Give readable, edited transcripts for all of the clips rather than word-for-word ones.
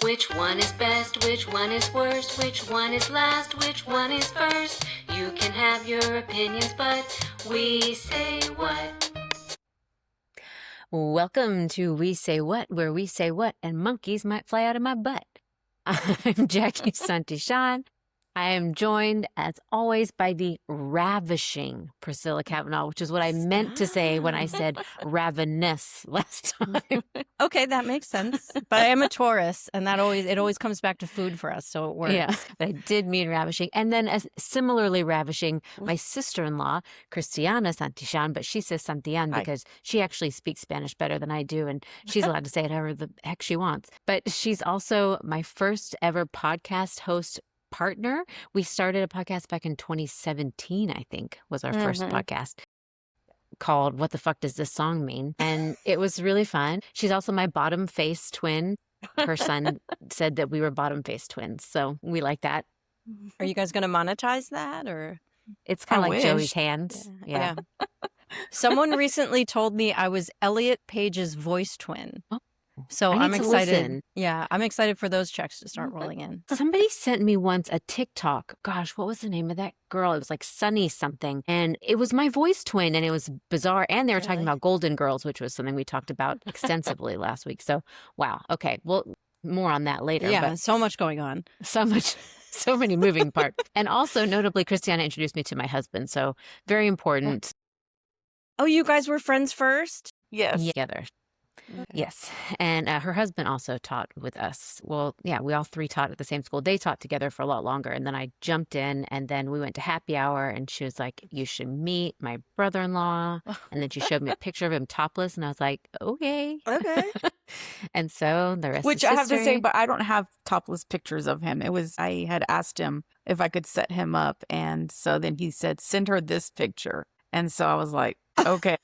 Which one is best? Which one is worst? Which one is last? Which one is first? You can have your opinions, but we say what? Welcome to We Say What, where we say what and monkeys might fly out of my butt. I'm Jackie Santishan. I am joined, as always, by the ravishing Priscilla Cavanaugh, which is what I meant to say when I said ravenous last time. Okay, that makes sense. But I am a Taurus, and it always comes back to food for us, so it works. Yeah, but I did mean ravishing. And then as similarly ravishing, my sister-in-law, Cristiana Santishan, but she says Santillan because she actually speaks Spanish better than I do, and she's allowed to say it however the heck she wants. But she's also my first ever podcast host partner. We started a podcast back in 2017, I think, was our first podcast, called What the Fuck Does This Song Mean? And it was really fun. She's also my bottom face twin. Her son said that we were bottom face twins, so we like that. Are you guys going to monetize that, or? It's kind of like Joey's hands. Yeah. Someone recently told me I was Elliot Page's voice twin. Oh. So I I'm need to excited. listen. Yeah, I'm excited for those checks to start rolling in. Somebody sent me once a TikTok. Gosh, what was the name of that girl? It was like Sunny something. And it was my voice twin, and it was bizarre. And they were talking about Golden Girls, which was something we talked about extensively last week. So, wow. Okay. Well, more on that later. Yeah, but so much going on. so many moving parts. And also, notably, Cristiana introduced me to my husband. So, very important. Oh, you guys were friends first? Yes. Together. Yes. And her husband also taught with us. Well, yeah, we all three taught at the same school. They taught together for a lot longer. And then I jumped in, and then we went to happy hour, and she was like, you should meet my brother-in-law. And then she showed me a picture of him topless, and I was like, okay. Okay. And so the rest Which is I have to say, history. but I don't have topless pictures of him. I had asked him if I could set him up. And so then he said, send her this picture. And so I was like, okay.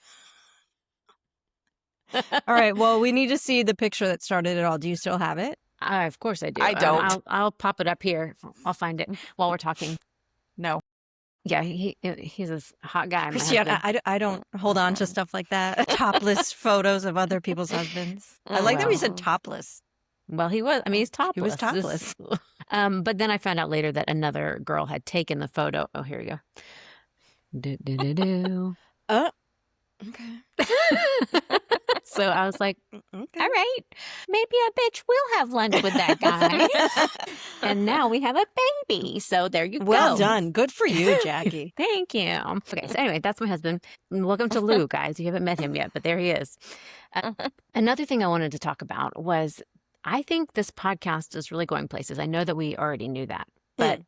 All right, well, we need to see the picture that started it all. Do you still have it? Of course I do. I don't. I'll pop it up here. I'll find it while we're talking. No. Yeah, he's a hot guy. my Christiana, husband. I don't hold on to stuff like that. Topless photos of other people's husbands. I like that we said topless. Well, he was. I mean, he's topless. He was topless. But then I found out later that another girl had taken the photo. Oh, here we go. Do. Okay. So I was like, all right, maybe a bitch will have lunch with that guy. And now we have a baby. So there you go. Well done. Good for you, Jackie. Thank you. Okay, so anyway, that's my husband. Welcome to Lou, guys. You haven't met him yet, but there he is. Another thing I wanted to talk about was I think this podcast is really going places. I know that we already knew that, but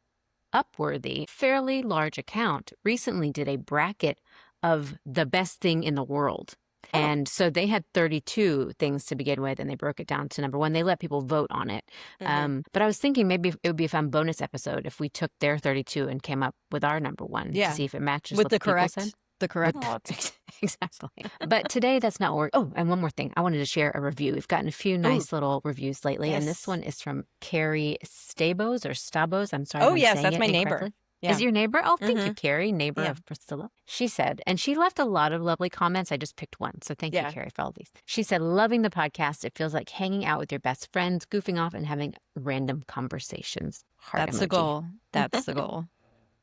Upworthy, fairly large account, recently did a bracket of the best thing in the world. And so they had 32 things to begin with, and they broke it down to number one. They let people vote on it. But I was thinking maybe it would be a fun bonus episode if we took their 32 and came up with our number one to see if it matches With what the people correct, said. the correct. Exactly. But today, that's not what we're... Oh, and one more thing. I wanted to share a review. We've gotten a few nice little reviews lately, and this one is from Carrie Stabos or Stabos. I'm sorry. Oh, if I'm yes, saying that's it my neighbor. incorrectly. Yeah. Is your neighbor? Oh, thank you, Carrie, neighbor of Priscilla. She said, and she left a lot of lovely comments. I just picked one. So thank you, Carrie, for all these. She said, loving the podcast. It feels like hanging out with your best friends, goofing off and having random conversations. Heart That's the emoji. goal. That's the goal.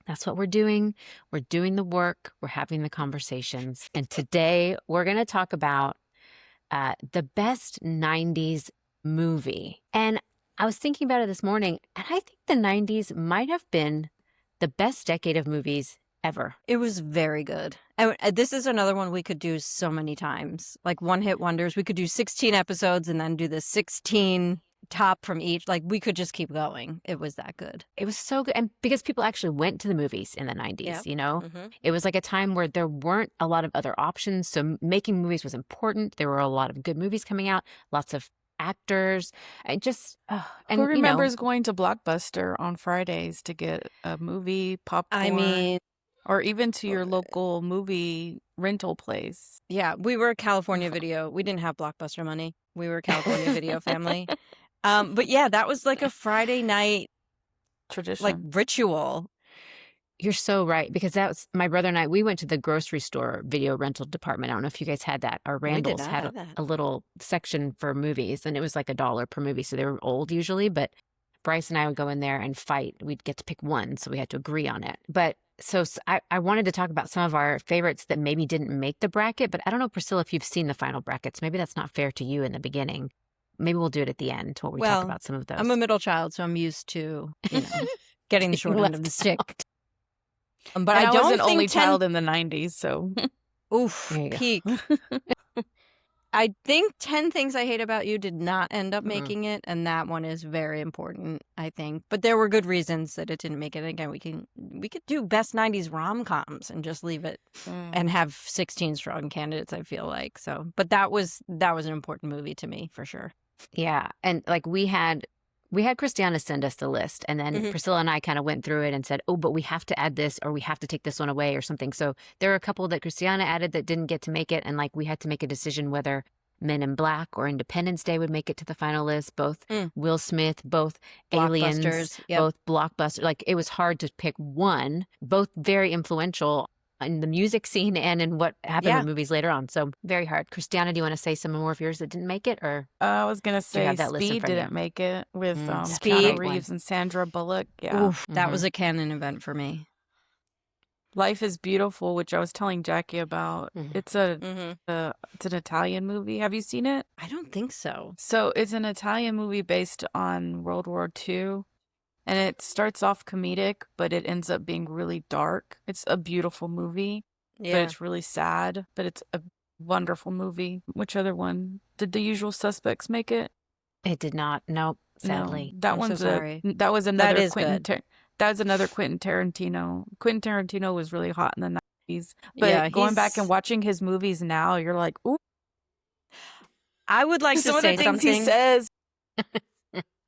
That's what we're doing. We're doing the work. We're having the conversations. And today we're going to talk about the best 90s movie. And I was thinking about it this morning, and I think the 90s might have been the best decade of movies ever. It was very good. And this is another one we could do so many times. Like one-hit wonders. We could do 16 episodes and then do the 16 top from each. Like we could just keep going. It was that good. It was so good. And because people actually went to the movies in the 90s, you know, it was like a time where there weren't a lot of other options. So making movies was important. There were a lot of good movies coming out, lots of actors. I just, and who remembers going to Blockbuster on Fridays to get a movie, popcorn? I mean, or even to your local movie rental place. Yeah, we were a California Video. We didn't have Blockbuster money. We were a California Video family. But yeah, that was like a Friday night tradition, like ritual. You're so right, because that was my brother and I. We went to the grocery store video rental department. I don't know if you guys had that. Or We did Randall's not had have that. a little section for movies, and it was like $1 per movie. So they were old usually, but Bryce and I would go in there and fight. We'd get to pick one, so we had to agree on it. But I wanted to talk about some of our favorites that maybe didn't make the bracket, but I don't know, Priscilla, if you've seen the final brackets. Maybe that's not fair to you in the beginning. Maybe we'll do it at the end while we talk Well, about some of those. I'm a middle child, so I'm used to, getting the short end of the stick. But And I I was don't an think only 10 child in the 90s, so Oof, There you go. peak. I think 10 Things I Hate About You did not end up Mm-mm. making it, and that one is very important, I think. But there were good reasons that it didn't make it. Again, we could do best 90s rom-coms and just leave it and have 16 strong candidates, I feel like. So, but that was an important movie to me for sure. Yeah, and like we had Christiana send us the list, and then Mhm. Priscilla and I kind of went through it and said, "Oh, but we have to add this, or we have to take this one away, or something." So there are a couple that Christiana added that didn't get to make it, and like we had to make a decision whether Men in Black or Independence Day would make it to the final list. Both Mm. Will Smith, both Aliens, Blockbusters, yep. both blockbuster. Like it was hard to pick one. Both very influential in the music scene and in what happened Yeah. in movies later on. So very hard. Christiana, do you want to say some more of yours that didn't make it, or? I was gonna you say have that list in Speed front of you? didn't make it with Speed. Keanu Great Reeves one. and Sandra Bullock. Yeah, Oof, that was a canon event for me. Life is Beautiful, which I was telling Jackie about. Mhm. It's Mm-hmm. it's an Italian movie. Have you seen it? I don't think so. So it's an Italian movie based on World War II, and it starts off comedic, but it ends up being really dark. It's a beautiful movie, but Yeah. it's really sad. But it's a wonderful movie. Which other one? Did The Usual Suspects make it? It did not. Nope. Sadly. No, that I'm so one's sorry. that was another is Quentin. good. That was another Quentin Tarantino. Quentin Tarantino was really hot in the 90s. But Yeah, going back he's- and watching his movies now, you're like, ooh, I would like some to of the say things something. he says.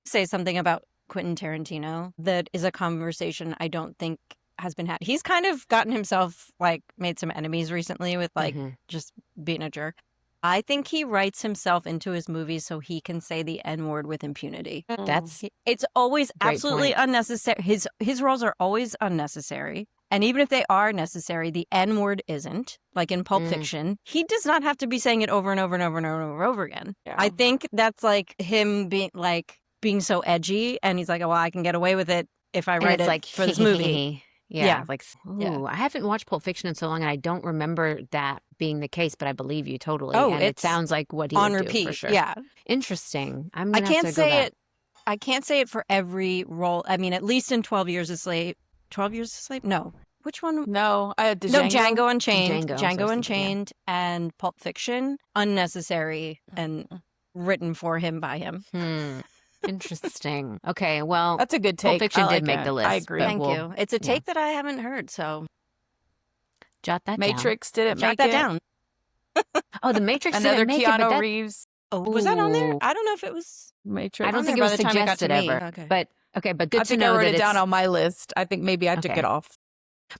Say something about Quentin Tarantino that is a conversation I don't think has been had. He's kind of gotten himself made some enemies recently with Mhm. just being a jerk. I think he writes himself into his movies so he can say the N-word with impunity. That's It's always Great absolutely point. unnecessary. His roles are always unnecessary. And even if they are necessary, the N-word isn't. Like in Pulp Mm. Fiction, he does not have to be saying it over and over and over and over and over again. Yeah. I think that's like him being so edgy, and he's like, well, I can get away with it if I and write it's it like for this movie. Yeah, Yeah. like Yeah. ooh, I haven't watched Pulp Fiction in so long, and I don't remember that being the case. But I believe you totally. Oh, and it it's sounds like what he On would repeat, do for sure. yeah. Interesting. I'm I gonna have can't to go say back. it. I can't say it for every role. I mean, at least in 12 Years a Slave. 12 Years a Slave? No. Which one? No, I had No, Django Unchained. Django, that's what I was Django thinking, yeah. Unchained and Pulp Fiction. Unnecessary and written for him by him. Interesting. Okay, well, That's a good take. Pulp Fiction I did like make it. the list. I agree. but Thank we'll you. It's a take that I haven't heard, so jot that Matrix didn't jot make that it. down. down. Oh, the Matrix Another didn't make it, but Keanu that, Reeves Oh, was that on there? Ooh. I don't know if it was. Matrix. I don't on think it there was by the time it got to suggested me. ever. Okay. But good I to think know I wrote that it down it's. on my list. I think maybe I took Okay. it off.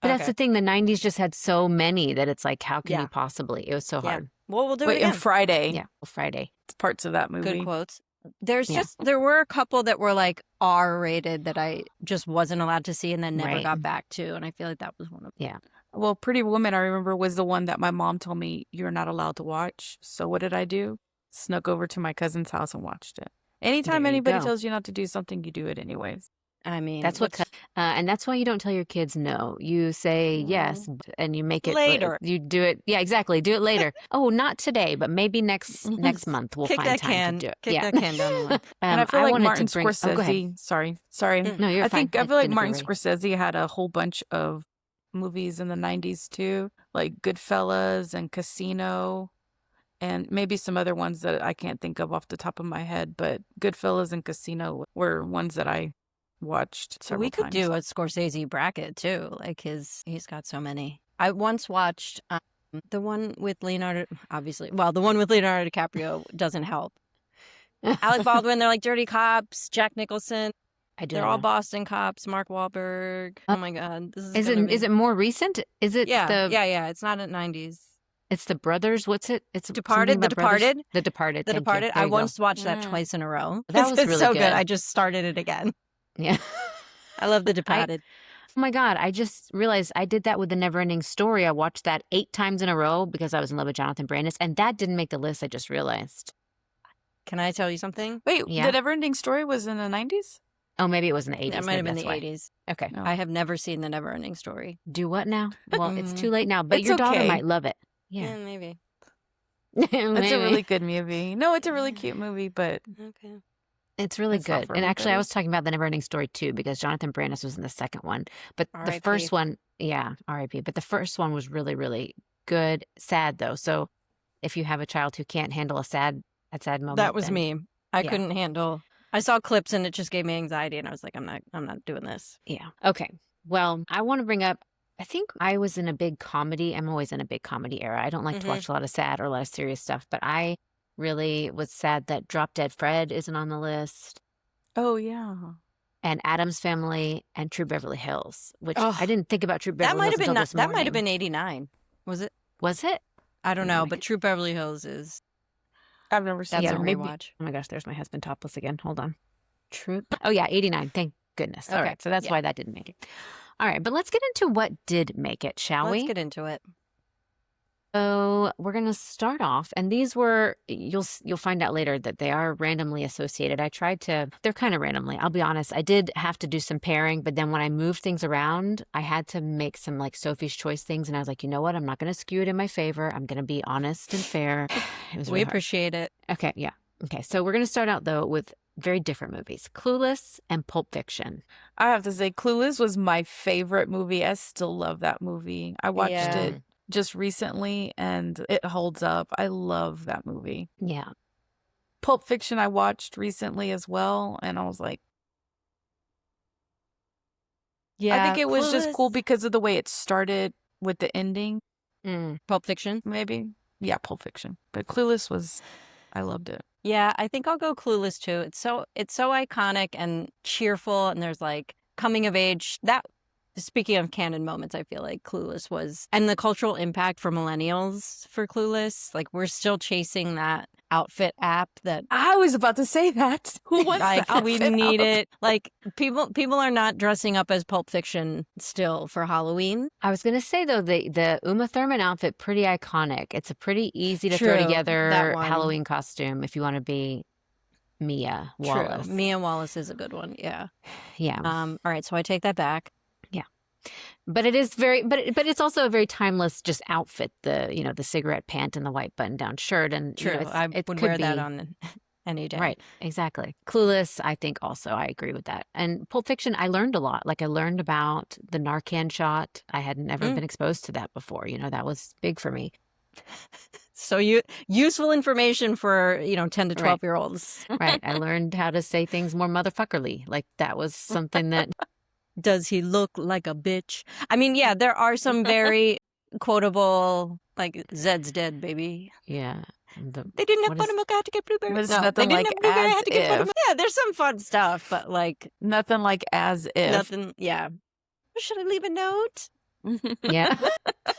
But that's Okay. the thing. The '90s just had so many that it's like, how can Yeah. you possibly? It was so Yeah. hard. Well, we'll do it Wait, again. and Friday. Yeah, Friday. Parts of that movie. Good quotes. There's Yeah. there were a couple that were like R-rated that I just wasn't allowed to see and then never Right. got back to, and I feel like that was one of them. Well, Pretty Woman, I remember, was the one that my mom told me you're not allowed to watch. So what did I do? Snuck over to my cousin's house and watched it. Anytime There you anybody go. tells you not to do something, you do it anyways. I mean, That's what, what's- and that's why you don't tell your kids no. You say yes, and you make it Later. You do it, yeah, exactly. Do it later. Oh, not today, but maybe next month we'll kick find that time can, to do it. kick Yeah. that can down the line. And I feel like wanted to Martin bring- oh, go ahead. Scorsese. Sorry. No, you're I fine. feel like Finish Martin already. Scorsese had a whole bunch of movies in the 90s too, like Goodfellas and Casino, and maybe some other ones that I can't think of off the top of my head. But Goodfellas and Casino were ones that I watched So several we could times. do a Scorsese bracket too. Like he's got so many. I once watched the one with Leonardo. Obviously, well, the one with Leonardo DiCaprio doesn't help. Alec Baldwin. They're like dirty cops. Jack Nicholson. I do. They're all Boston cops. Mark Wahlberg. Oh my God, this Is gonna it? be- Is it more recent? Is it? Yeah, the, yeah. It's not in the 90s. It's the brothers. What's it? It's Departed, something The about brothers? Departed. The Departed. The thank you. Departed. There I you go. once watched that Mm. twice in a row. That was It's really so good. I just started it again. Yeah. I love The Departed. Oh my God, I just realized I did that with The Neverending Story. I watched that 8 times in a row because I was in love with Jonathan Brandis, and that didn't make the list, I just realized. Can I tell you something? Wait, Yeah. the Neverending Story was in the 90s? Oh, maybe it was in the 80s. That might have maybe been the that's why. 80s. Okay. No. I have never seen The Neverending Story. Do what now? Well, it's Mhm. too late now, but It's your daughter okay. might love it. Yeah. maybe. It's a Maybe. really good movie. No, it's a really cute movie, but Okay. It's really It's not good. for And actually, I everybody. was talking about The Neverending Story too because Jonathan Brandis was in the second one. But the R.I.P.. first one, yeah, R.I.P. But the first one was really, really good. Sad though. So if you have a child who can't handle a sad moment, That was then me. I yeah. couldn't handle. I saw clips and it just gave me anxiety, and I was like, I'm not doing this. Yeah. Okay. Well, I want to bring up, I think I was in a big comedy. I'm always in a big comedy era. I don't like to Mhm. watch a lot of sad or a lot of serious stuff, but I really was sad that Drop Dead Fred isn't on the list, oh yeah. and Addams Family and True Beverly Hills, which Oh, I didn't think about True That Beverly might Hills have been until this that might have morning. been 89. Was it? Was it? I don't Maybe know, make but it. True Beverly Hills is I've never seen that's Yeah, a that. maybe. rewatch. Oh my gosh, there's my husband topless again. Hold on. True. Oh yeah, 89. Thank goodness. All Okay. right, so that's Yeah. why that didn't make it. All right, but let's get into what did make it, shall Let's we? get into it. So we're going to start off, and these were, you'll find out later that they are randomly associated. They're kind of randomly. I'll be honest. I did have to do some pairing, but then when I moved things around, I had to make some like Sophie's Choice things. And I was like, you know what? I'm not going to skew it in my favor. I'm going to be honest and fair. It was We really hard. appreciate it. Okay. Yeah. Okay. So we're going to start out though with very different movies, Clueless and Pulp Fiction. I have to say, Clueless was my favorite movie. I still love that movie. I watched Yeah. it just recently and it holds up. I love that movie. Yeah. Pulp Fiction I watched recently as well, and I was like, Yeah, I think it was just cool Clueless- because of the way it started with the ending, Pulp Fiction. maybe. Yeah, Pulp Fiction. But Clueless was, I loved it. Yeah, I think I'll go Clueless too. It's so iconic and cheerful, and there's like coming of age. That speaking of canon moments, I feel like Clueless was, and the cultural impact for millennials for Clueless. Like we're still chasing that outfit app that I was about to say that. Who wants like the we outfit need out? it. Like people are not dressing up as Pulp Fiction still for Halloween. I was going to say though, the Uma Thurman outfit, pretty iconic. It's a pretty easy to throw True, that together one. Halloween costume if you want to be Mia Wallace. True. Mia Wallace is a good one. Yeah. Yeah. All right, so I take that back. But it is but it's also a very timeless just outfit. The cigarette pant and the white button down shirt, and True. it I would could wear that be- on any day. Right, exactly. Clueless, I think also I agree with that. And Pulp Fiction, I learned a lot. Like I learned about the Narcan shot. I had never been exposed to that before. That was big for me. So useful information for 10 to 12-year-olds. Right. I learned how to say things more motherfuckerly. Like that was something that Does he look like a bitch? I mean, yeah, there are some very quotable, like Zed's dead, baby. yeah. They didn't have What is- Buttermilk, I had to get blueberries. There's No, nothing they didn't like have blueberry, I had as to get if. buttermilk. Yeah, there's some fun stuff, but like Nothing like as if. nothing. Yeah. Should I leave a note? Yeah.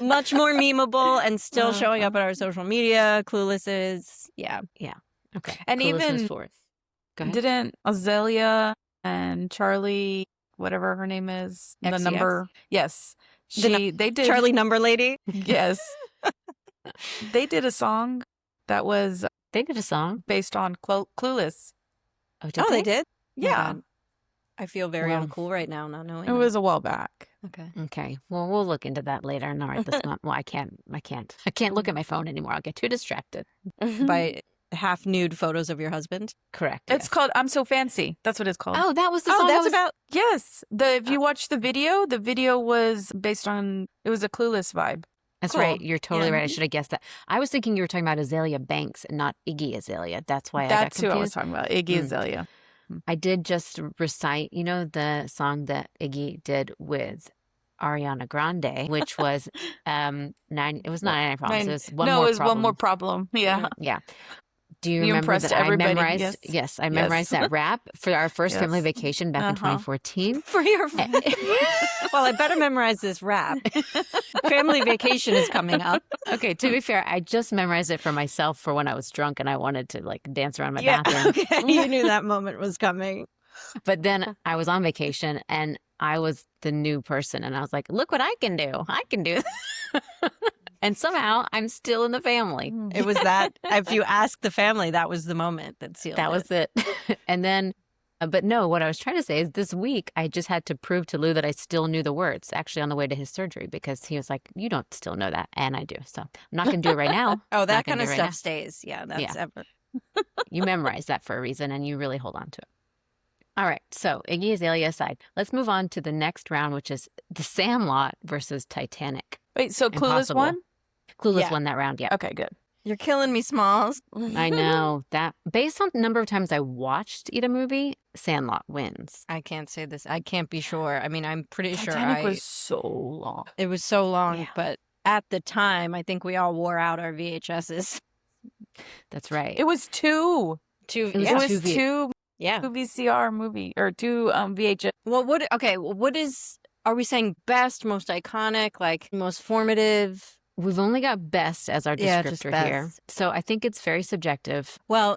Much more memeable and still showing up on our social media. Clueless is, yeah. Okay. And Clueless moves even- forward. Go ahead. Didn't Azalea and Charlie, whatever her name is, the XCX? number? Yes. The They did. Charlie Number Lady. Yes. They did a song that was They did a song. based on Clueless. Oh, did Oh, they did? Yeah. God. I feel very Well, uncool right now, not knowing. It was a while back. that. Okay. Okay. Well, we'll look into that later. Not right this month. Well, I can't look at my phone anymore. I'll get too distracted. By half nude photos of your husband. Correct. It's yes. called I'm So Fancy. That's what it's called. Oh, that was the Oh, song. I that's was- about. Yes. If you watch the video was based on, it was a Clueless vibe. That's Cool. right. You're totally Yeah. right. I should have guessed that. I was thinking you were talking about Azalea Banks and not Iggy Azalea. That's why That's I who got I was confused. talking about. Iggy Mm. Azalea. I did just recite, the song that Iggy did with Ariana Grande, which was it was not 99 problems. It was one no, more it was problem. one more problem. Yeah. Yeah. Do you You remember impressed that everybody, I memorized? yes. Yes, I Yes. memorized that rap for our first Yes. family vacation back in Uh-huh. 2014. For your. Well, I better memorize this rap. Family vacation is coming up. Okay, to be fair, I just memorized it for myself for when I was drunk and I wanted to like dance around my Yeah. bathroom. Okay. You knew that moment was coming. But then I was on vacation and I was the new person. And I was like, look what I can do. I can do this. And somehow I'm still in the family. It was that, if you ask the family, that was the moment that sealed That it. was it. And then, but no, what I was trying to say is this week I just had to prove to Lou that I still knew the words actually on the way to his surgery because he was like, you don't still know that. And I do. So I'm not going to do it right now. Oh, that Not gonna kind of do it right stuff now. stays. Yeah, that's Yeah. ever. You memorize that for a reason and you really hold on to it. All right. So Iggy Azalea aside, let's move on to the next round, which is The Sandlot versus Titanic. Wait, so Clueless Impossible. won? Clueless Yeah. won that round. Yeah. Okay, good. You're killing me, Smalls. I know that based on the number of times I watched a movie, Sandlot wins. I can't say this. I can't be sure. I mean, I'm pretty Titanic sure was so long. it was so long, Yeah. but at the time, I think we all wore out our VHSs. That's right. It was two. To It was It was two V- two yeah. VCR movie or two VHS. Well, what is? Are we saying best, most iconic, like most formative? We've only got best as our Yeah, just descriptor here. best. So I think it's very subjective. Well,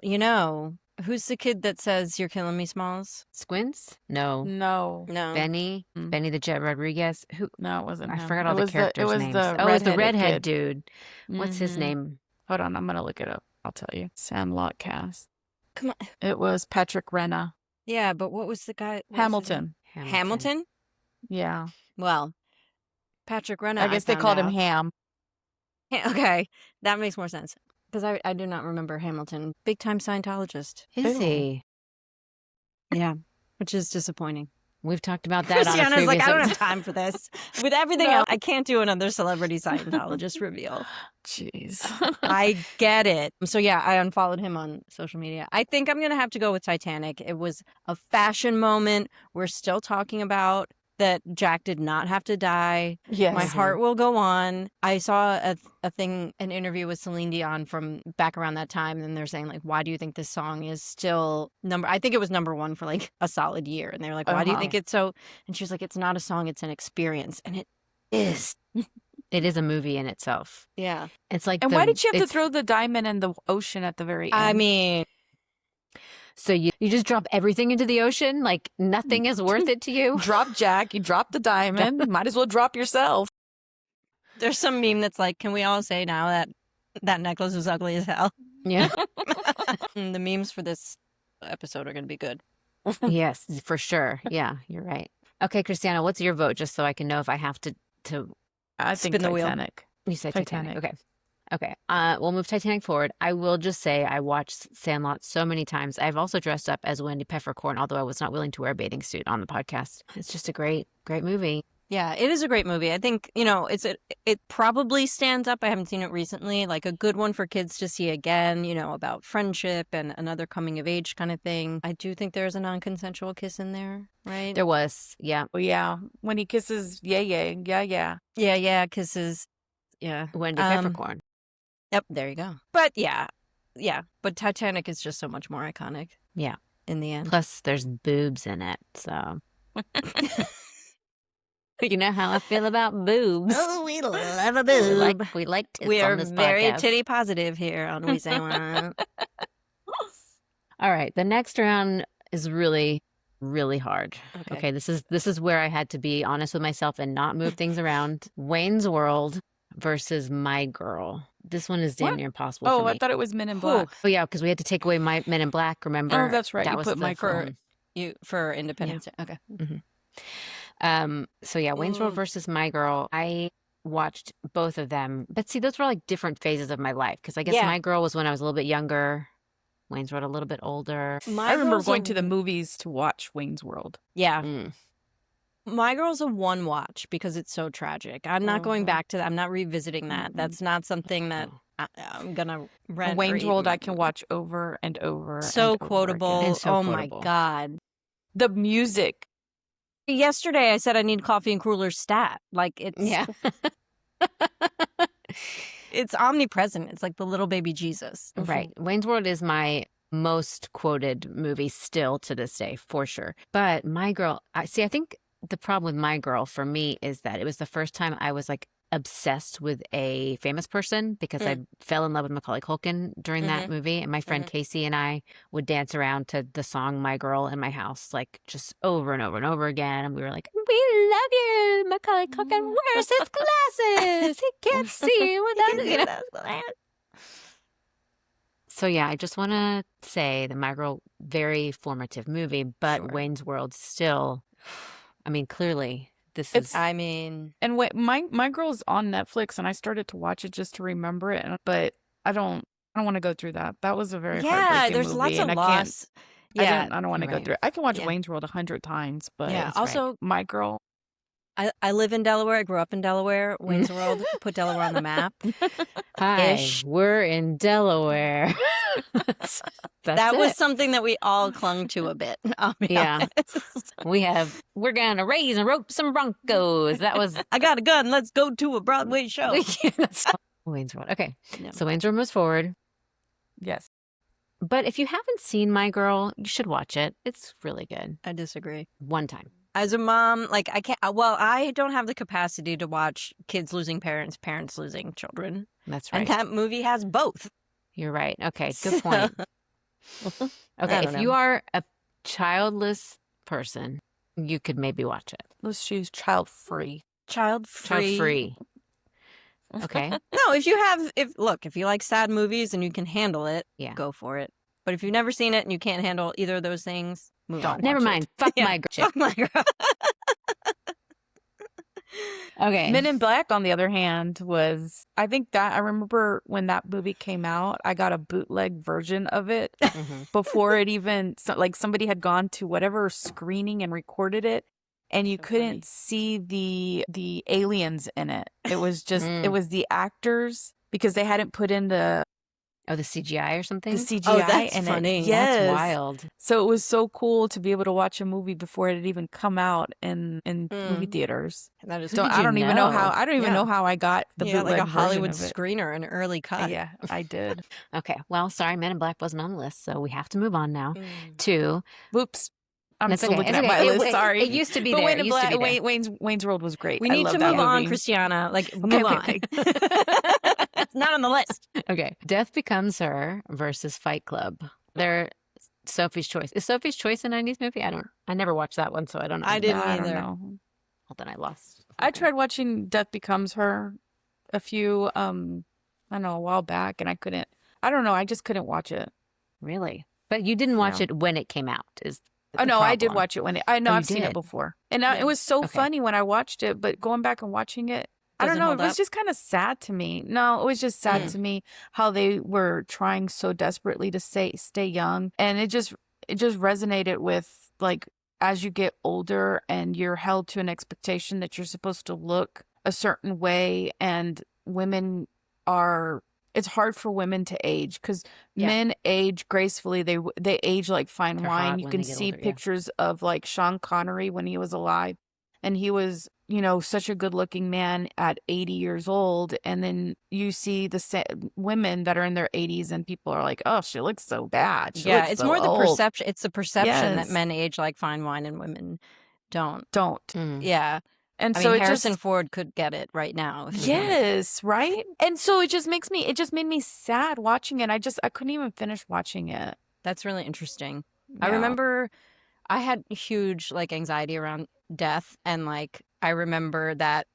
who's the kid that says "You're killing me, Smalls"? Squints? No. No, No. Benny? Mm. Benny the Jet Rodriguez? Who? no, it wasn't I him. forgot It all the was characters' it was names. The Oh, it's the redheaded redhead kid. dude. What's his Mhm. name? Hold on, I'm gonna look it up. I'll tell you. Sandlot cast. Come on. It was Patrick Renna. Yeah, but what was the guy? what was his Hamilton. name? Hamilton? Yeah. Well, Patrick Renna. I guess they found called him out. Ham. Okay, that makes more sense. Because I do not remember Hamilton. Big time Scientologist. Is Ew. he? Yeah, which is disappointing. We've talked about that on a Christiana's previous like, I don't episode. have time for this. With everything No. else, I can't do another celebrity Scientologist reveal. Jeez. I get it. So yeah, I unfollowed him on social media. I think I'm going to have to go with Titanic. It was a fashion moment. We're still talking about that Jack did not have to die. Yes. My heart will go on. I saw an interview with Celine Dion from back around that time, and they're saying like, why do you think this song is still I think it was number one for like a solid year. And they were like, why do you Uh-huh. think it's so? And she was like, it's not a song, it's an experience. And it is. It is a movie in itself. Yeah. It's like And why did you have to it's- throw the diamond in the ocean at the very end? I mean, So you just drop everything into the ocean? Like nothing is worth it to you? drop Jack, you drop the diamond. Might as well drop yourself. there's some meme that's like, can we all say now that that necklace was ugly as hell? Yeah. The memes for this episode are going to be good. Yes, for sure. Yeah, you're right. Okay, Christiana, what's your vote? Just so I can know if I have to I think Spin the wheel. Titanic. you say Titanic. Titanic. Okay. We'll move Titanic forward. I will just say I watched Sandlot so many times. I've also dressed up as Wendy Peppercorn, although I was not willing to wear a bathing suit on the podcast. It's just a great movie. Yeah, it is a great movie. I think, it probably stands up. I haven't seen it recently. Like a good one for kids to see again, about friendship and another coming of age kind of thing. I do think there's a non-consensual kiss in there, right? There was, yeah, Well, yeah. When he kisses yeah. Yeah, kisses. Yeah. Wendy Um, Peppercorn. Yep, there you go. But yeah. But Titanic is just so much more iconic. Yeah. In the end. Plus, there's boobs in it, so you know how I feel about boobs. Oh, we love a We like tits We on are this very podcast. titty positive here on We Say What. All right, the next round is really, really hard. Okay. Okay, this is where I had to be honest with myself and not move things around. Wayne's World versus My Girl. This one is damn What? near impossible Oh, for me. I thought it was Men in Whew. Black. Oh yeah, because we had to take away my Men in Black. Remember? Oh, that's right. That You was put the My Girl. film. You for Independence Day. Okay. So yeah, Wayne's World Ooh. versus My Girl. I watched both of them, but see, those were like different phases of my life. Because I guess Yeah. My Girl was when I was a little bit younger. Wayne's World a little bit older. My I remember Girl's going a- to the movies to watch Wayne's World. Yeah. Mm. My Girl's a one watch because it's so tragic. I'm not going Mhm. back to that. I'm not revisiting that. Mhm. That's not something that Oh. I'm gonna rent. or Wayne's World I even- can watch over and over. So and over quotable. again. And so oh quotable. my god. The music. Yesterday I said I need coffee and cruller stat. Like it's Yeah. it's omnipresent. It's like the little baby Jesus. Right. Wayne's World is my most quoted movie still to this day, for sure. But My Girl, I think the problem with My Girl for me is that it was the first time I was like obsessed with a famous person because I fell in love with Macaulay Culkin during that movie. And my friend Casey and I would dance around to the song My Girl in my house, like just over and over and over again. And we were like, we love you, Macaulay Culkin. Where's his glasses? He can't see without his glasses. So yeah, I just want to say that My Girl, very formative movie, but Wayne's World still, I mean, clearly this is. I mean, And my Girl's on Netflix, and I started to watch it just to remember it, but I don't want to go through that. That was a very heartbreaking there's movie, lots of and loss. I don't want to go Right. through it. I can watch Yeah. Wayne's World 100 times, but Yeah. That's right. Also, My Girl. I live in Delaware. I grew up in Delaware. Wayne's World put Delaware on the map. Hi, Ish. we're in Delaware. That's That was it. something that we all clung to a bit. I'll be Yeah. honest. We're gonna raise and rope some Broncos. That was I got a gun. Let's go to a Broadway show. That's Wayne's World. Okay, No. so Wayne's World moves forward. Yes. But if you haven't seen My Girl, you should watch it. It's really good. I disagree. One time. As a mom, like I can't. Well, I don't have the capacity to watch kids losing parents, parents losing children, That's right. and that movie has both. You're right. Okay, good point. Okay, I if don't you know. are a childless person, you could maybe watch it. Let's choose child free. Child free. Child free. Okay. No, if you like sad movies and you can handle it, Yeah. go for it. But if you've never seen it and you can't handle either of those things, move on. Never watch mind. Fuck Yeah. My Girl. Fuck My Girl. Okay. Men in Black, on the other hand, I remember when that movie came out, I got a bootleg version of it Mhm. before it even, like somebody had gone to whatever screening and recorded it, and you So couldn't see the aliens in it. It was just, Mm. it was the actors, because they hadn't put in the Oh, the CGI or something? CGI Oh, that's in funny. it. That's Yes. That's wild. So it was so cool to be able to watch a movie before it had even come out in movie Mm. theaters. That is Who So did I you don't even know how know? I don't even Yeah. know how I got the yeah, bootleg like a Hollywood version of it. screener, an early cut. Yeah, I did. Okay. Well, sorry, Men in Black wasn't on the list, so we have to move on now Mm. to. Whoops. I'm That's still okay. looking It's at okay. my It- list. it- Sorry. it used to be But there. Wayne It used to be there. Wayne's World was great. We I need love to that move on, movie. Christiana. Like, Okay, move okay, on. It's not on the list. Okay. Death Becomes Her versus Fight Club. They're Sophie's Choice. Is Sophie's Choice a 90s movie? I never watched that one, so I don't know. I didn't I don't either. know. Well, then I lost. I tried watching Death Becomes Her a few I don't know, a while back, and I don't know, I just couldn't watch it. Really? But you didn't watch Yeah. it when it came out, is Oh the no, I did problem. watch it when I know Oh, you I've seen did? it before. And Yeah. it was so Okay. funny when I watched it, but going back and watching it, I don't Doesn't know, hold it was up? just kind of sad to me. No, it was just sad Mm. to me how they were trying so desperately to stay young, and it just resonated with, like, as you get older and you're held to an expectation that you're supposed to look a certain way, and it's hard for women to age because Yeah. men age gracefully. They age like fine They're wine. hot You when can they get see older, yeah. pictures of like Sean Connery when he was alive, and he was, such a good looking man at 80 years old. And then you see women that are in their 80s, and people are like, oh, she looks so bad. She Yeah, looks it's so more the old." perception. It's the perception that Yes. men age like fine wine and women don't. Don't. Mm. Yeah. And I so mean, it Harrison just, Ford could get it right now. if he wanted. yes, right. And so it just made me sad watching it. I couldn't even finish watching it. That's really interesting. I Yeah. remember I had huge like anxiety around death, and like I remember that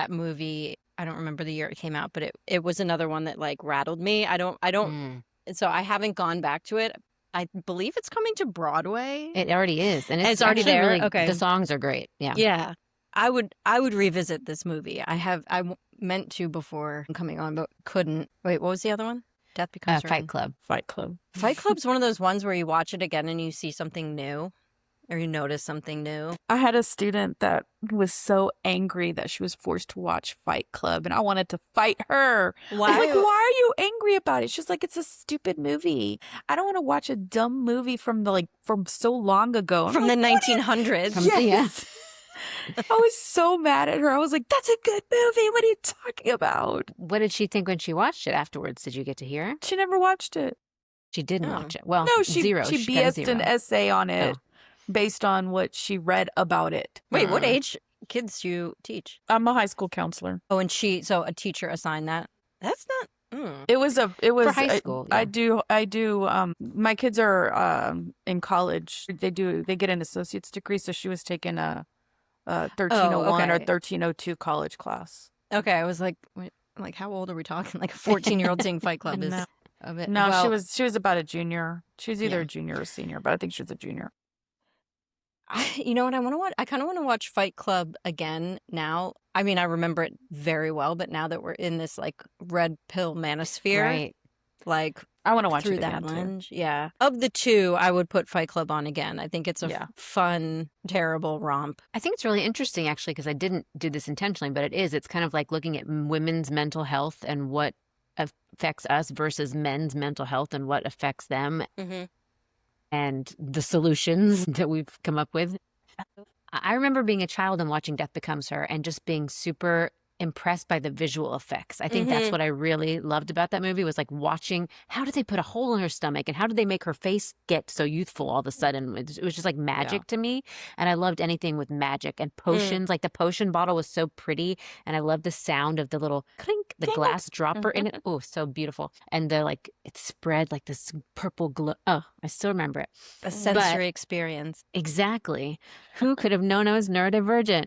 movie. I don't remember the year it came out, but it was another one that like rattled me. I don't. Mm. So I haven't gone back to it. I believe it's coming to Broadway. It already is, and And it's it's already actually there? really. Okay. The songs are great. Yeah. Yeah. I would revisit this movie. Meant to before coming on, but couldn't. Wait, what was the other one? Death Becomes Her. Fight Club. Fight Club. Fight Club's one of those ones where you watch it again and you see something new, or you notice something new. I had a student that was so angry that she was forced to watch Fight Club, and I wanted to fight her. I was like, why are you angry about it? She's like, it's a stupid movie. I don't want to watch a dumb movie from so long ago. I'm From the like, "What are you-" 1900s? From- Yes. I was so mad at her. I was like, that's a good movie. What are you talking about? What did she think when she watched it afterwards? Did you get to hear? She never watched it. She didn't Oh. watch it. Well, No, she zero. she got a BS'd an zero. essay on it Oh. based on what she read about it. Wait, what Mm. age kids do you teach? I'm a high school counselor. Oh, and so a teacher assigned that. That's not. It was For high school, I yeah. do my kids are in college. They get an associate's degree, so she was taking a 1301 or okay. 1302 college class. Okay, I was like, wait, like how old are we talking? Like a 14-year-old seeing Fight Club is No. a bit. No, well, she was about a junior. She was either Yeah. a junior or a senior, but I think she was a junior. You know what I want to watch? I kind of want to watch Fight Club again now. I mean, I remember it very well, but now that we're in this like red pill manosphere, Right. like I want to watch through it that again too. lens, yeah. Of the two, I would put Fight Club on again. I think it's a Yeah. fun, terrible romp. I think it's really interesting, actually, because I didn't do this intentionally, but it is. It's kind of like looking at women's mental health and what affects us versus men's mental health and what affects them Mm-hmm. and the solutions that we've come up with. I remember being a child and watching Death Becomes Her and just being super impressed by the visual effects. I think that's Mhm. what I really loved about that movie was like watching how did they put a hole in her stomach and how did they make her face get so youthful all of a sudden. It was just like magic to me. And I loved anything with magic and potions. Like the potion bottle was so pretty and I loved the sound of the little clink, the glass dropper in it. Oh, so beautiful. And the like it spread like this purple glow. Oh, I still remember it. A sensory experience. Exactly. Who could have known I was neurodivergent?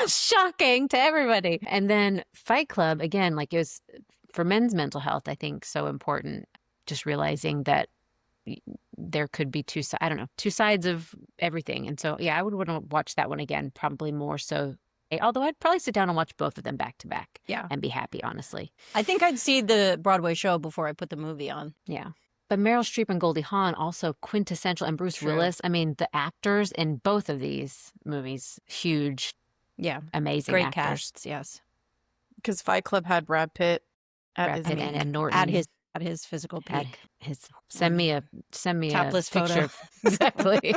Shocking to everybody. And then Fight Club, again, like it was for men's mental health, I think so important. Just realizing that there could be two sides of everything. And so, yeah, I would want to watch that one again, probably more so. Although I'd probably sit down and watch both of them back to back. Yeah. And be happy, honestly. I think I'd see the Broadway show before I put the movie on. Yeah. But Meryl Streep and Goldie Hawn also quintessential, and Bruce True. Willis. I mean, the actors in both of these movies, huge, Yeah. amazing Great actors. casts, yes. Because Fight Club had Brad Pitt at Brad his Pitt peak. and Ed Norton At his physical at peak. his send me a Topless picture. photo. Exactly.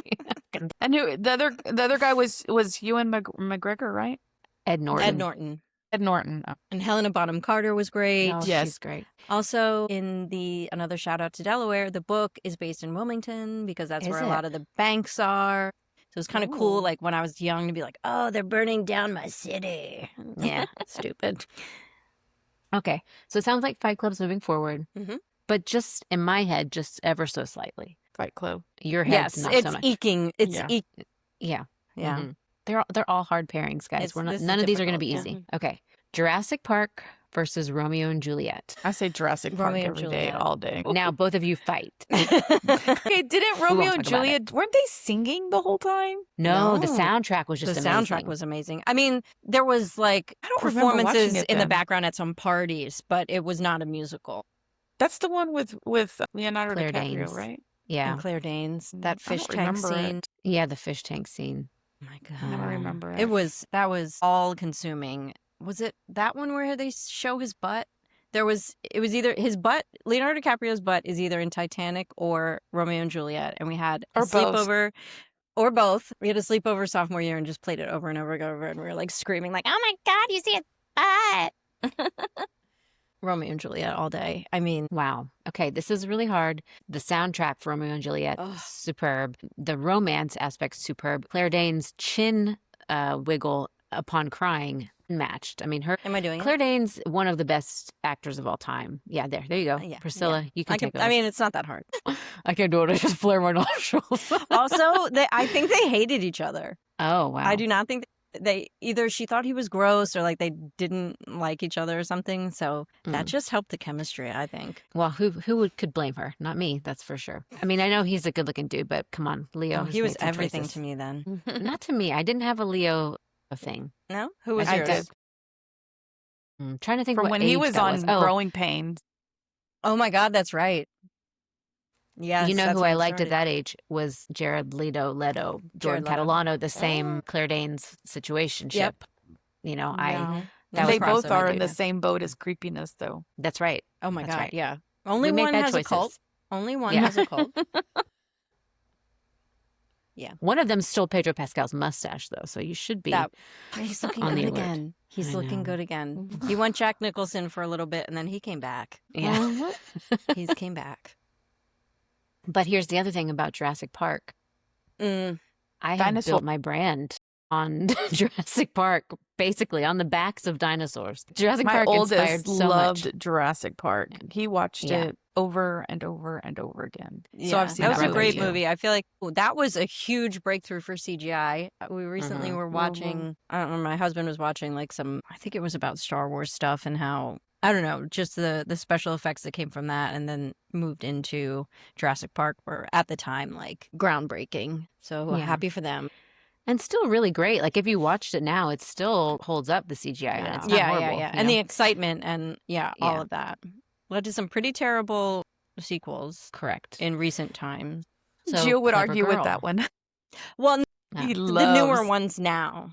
And who the other guy was Ewan McGregor, right? Ed Norton. Ed Norton. Ed Norton. Oh. And Helena Bonham Carter was great. Oh, Yes. she's great. Also, in another shout out to Delaware, the book is based in Wilmington because that's Is where a it? lot of the banks are. So it's kind of cool, Ooh. like when I was young, to be like, oh, they're burning down my city. Yeah, stupid. Okay, so it sounds like Fight Club's moving forward, Mhm. but just in my head, just ever so slightly. Fight Club. Your head's Yes, not it's so much. eking. It's Yeah. Yeah, Yeah. mhm. They're all hard pairings, guys. It's- this is None of these are going to be difficult, easy. Okay, Jurassic Park versus Romeo and Juliet. I say Jurassic Park Romeo and every day, Juliet. all day. Now both of you fight. Okay, didn't Romeo talk and about Juliet, weren't they singing the whole time? No, the No. soundtrack was The just soundtrack amazing. was amazing. I mean, there was like I don't remember watching performances it in the then. background at some parties, but it was not a musical. That's the one with Leonardo Claire DiCaprio, Danes. right? Yeah, And Claire Danes, that I don't fish tank remember it. scene. yeah, the fish tank scene. Oh my I never god. remember it. That was all consuming. Was it that one where they show his butt? It was either his butt, Leonardo DiCaprio's butt is either in Titanic or Romeo and Juliet. And we had a Or both. sleepover or both. We had a sleepover sophomore year and just played it over and over and over. And we were like screaming like, oh my God, you see his butt. Romeo and Juliet all day. I mean, Wow. Okay, this is really hard. The soundtrack for Romeo and Juliet, Ugh. superb. The romance aspect, superb. Claire Danes' chin wiggle upon crying, matched. I mean, am I doing Claire it? Danes, one of the best actors of all time. Yeah, there you go. Yeah, Priscilla, you can take over. I mean, it's not that hard. I can do it. I just flare my nostrils. Also, I think they hated each other. Oh, wow. I do not think either she thought he was gross or like they didn't like each other or something. So that just helped the chemistry, I think. Well, could blame her? Not me, that's for sure. I mean, I know he's a good-looking dude, but come on, Leo. Oh, has he was made some everything choices. to me then. Not to me. I didn't have a Leo thing. No? Who was I yours? did. Trying to think From what when he age was that on was. Oh, Growing Pains. Oh my God, that's right. Yes, you know that's who when I it liked at started. that age was Jared Leto, Jordan Jared Leto. Catalano, the same Oh. Claire Danes situationship. Yep. You know, No. that They was both crossover are in the dude. same boat as creepiness, though. That's right. Oh my That's God, right. yeah. Only We made one bad has a cult. choices. Only one Yeah. has a cult. One of them stole Pedro Pascal's mustache, though, so you should be. He's looking On the good alert. again. He's I looking know. good again. He went Jack Nicholson for a little bit and then he came back. Yeah. He's came back. But here's the other thing about Jurassic Park. Mm. I have Dinosaur- built my brand on Jurassic Park, basically on the backs of dinosaurs. Jurassic My Park inspired oldest so loved much. Jurassic Park. He watched Yeah. it over and over and over again. Yeah, So I've seen that was that a one great too. movie. I feel like that was a huge breakthrough for CGI. We recently Mhm. were watching, I don't know, my husband was watching like some, I think it was about Star Wars stuff and how, I don't know, just the special effects that came from that and then moved into Jurassic Park were at the time like groundbreaking. So Yeah. happy for them. And still really great. Like if you watched it now, it still holds up, the CGI. And it's not Yeah, horrible. yeah. you And know? the excitement and all Yeah. of that led to some pretty terrible sequels Correct. in recent times. So Jill would clever argue with girl. that one. Well, Yeah. He the loves newer ones now.